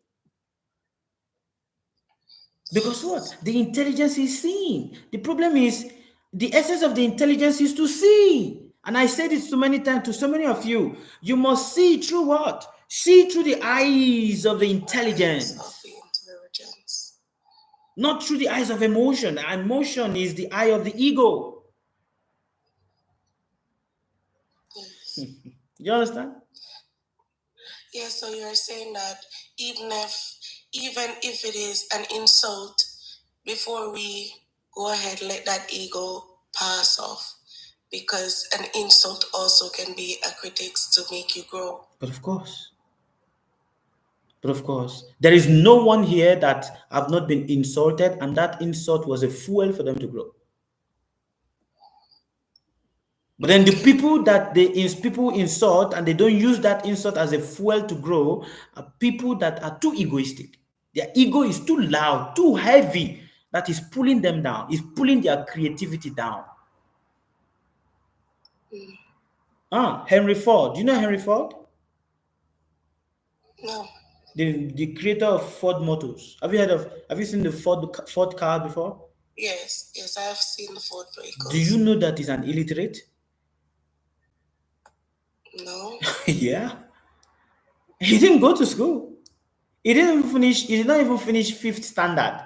Because what? The intelligence is seeing. The problem is, the essence of the intelligence is to see. And I said it so many times to so many of you. You must see through what? See through the eyes of the intelligence. Not through the eyes of emotion. Emotion is the eye of the ego. Yes. You understand? Yes, so you're saying that even if it is an insult, before we go ahead, let that ego pass off, because an insult also can be a critic to make you grow. But of course, there is no one here that have not been insulted, and that insult was a fuel for them to grow. But then the people that people insult and they don't use that insult as a fuel to grow are people that are too egoistic. Their ego is too loud, too heavy, that is pulling them down, is pulling their creativity down. Henry Ford. Do you know Henry Ford? No. The creator of Ford Motors. Have you seen the Ford car before? Yes, I have seen the Ford vehicles. Do you know that he's an illiterate? No. Yeah. He didn't go to school. He did not even finish 5th standard.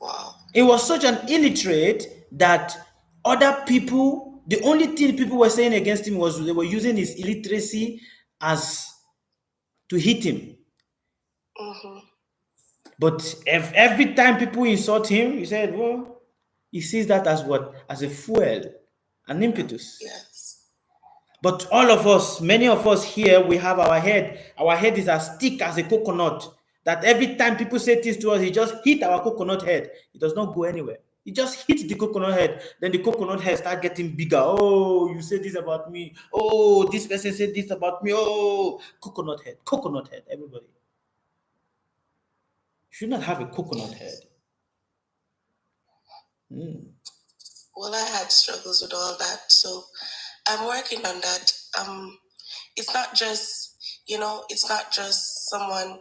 Wow. He was such an illiterate that other people, the only thing people were saying against him was they were using his illiteracy as to hit him. Mm-hmm. But if every time people insult him, he said, well, he sees that as what? As a fuel, an impetus. Yes. But all of us, many of us here, we have our head. Our head is as thick as a coconut. That every time people say things to us, he just hit our coconut head. It does not go anywhere. He just hits the coconut head. Then the coconut head start getting bigger. Oh, you said this about me. Oh, this person said this about me. Oh, coconut head, everybody. You should not have a coconut head. Well, I had struggles with all that, so I'm working on that. It's not just someone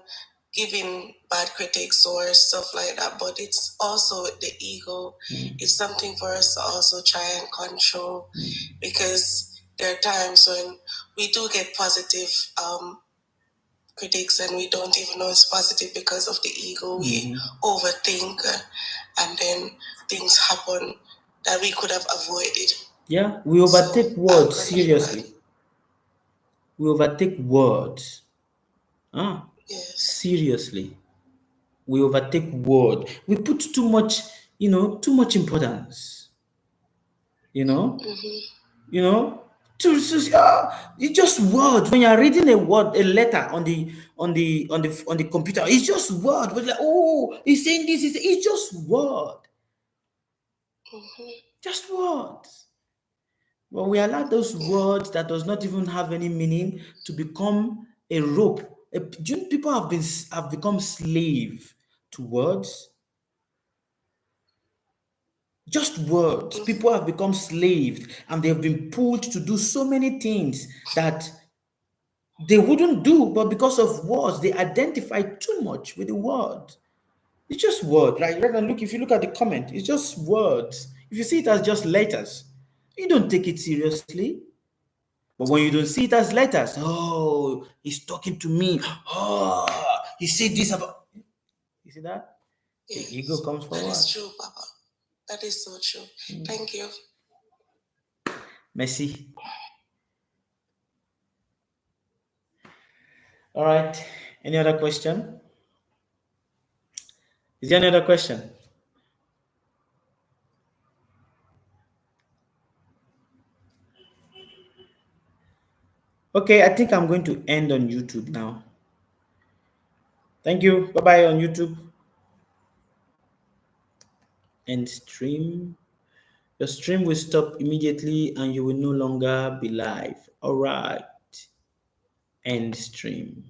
giving bad critics or stuff like that, but it's also the ego. It's something for us to also try and control, because there are times when we do get positive critics and we don't even know it's positive because of the ego. We overthink, and then things happen that we could have avoided. Yeah, we overtake words seriously. We overtake words. Yes. Seriously. We overtake word. We put too much importance. It's just words. When you're reading a letter on the computer, it's just word. We're like, oh, he's saying this. It's just word. Just words. But we allow those words that does not even have any meaning to become a rope. People have become slave to words. Just words. People have become slaves, and they have been pulled to do so many things that they wouldn't do, but because of words, they identify too much with the word. It's just word, right? If you look at the comment, it's just words. If you see it as just letters, you don't take it seriously. But when you don't see it as letters, oh, he's talking to me. Oh, he said this about. You see that? Yes, The ego comes forward. That is true, Papa. That is so true. Thank you. Merci. All right. Any other question? Is there any other question? Okay, I think I'm going to end on YouTube now. Thank you. Bye-bye on YouTube. End stream. Your stream will stop immediately and you will no longer be live. All right. End stream.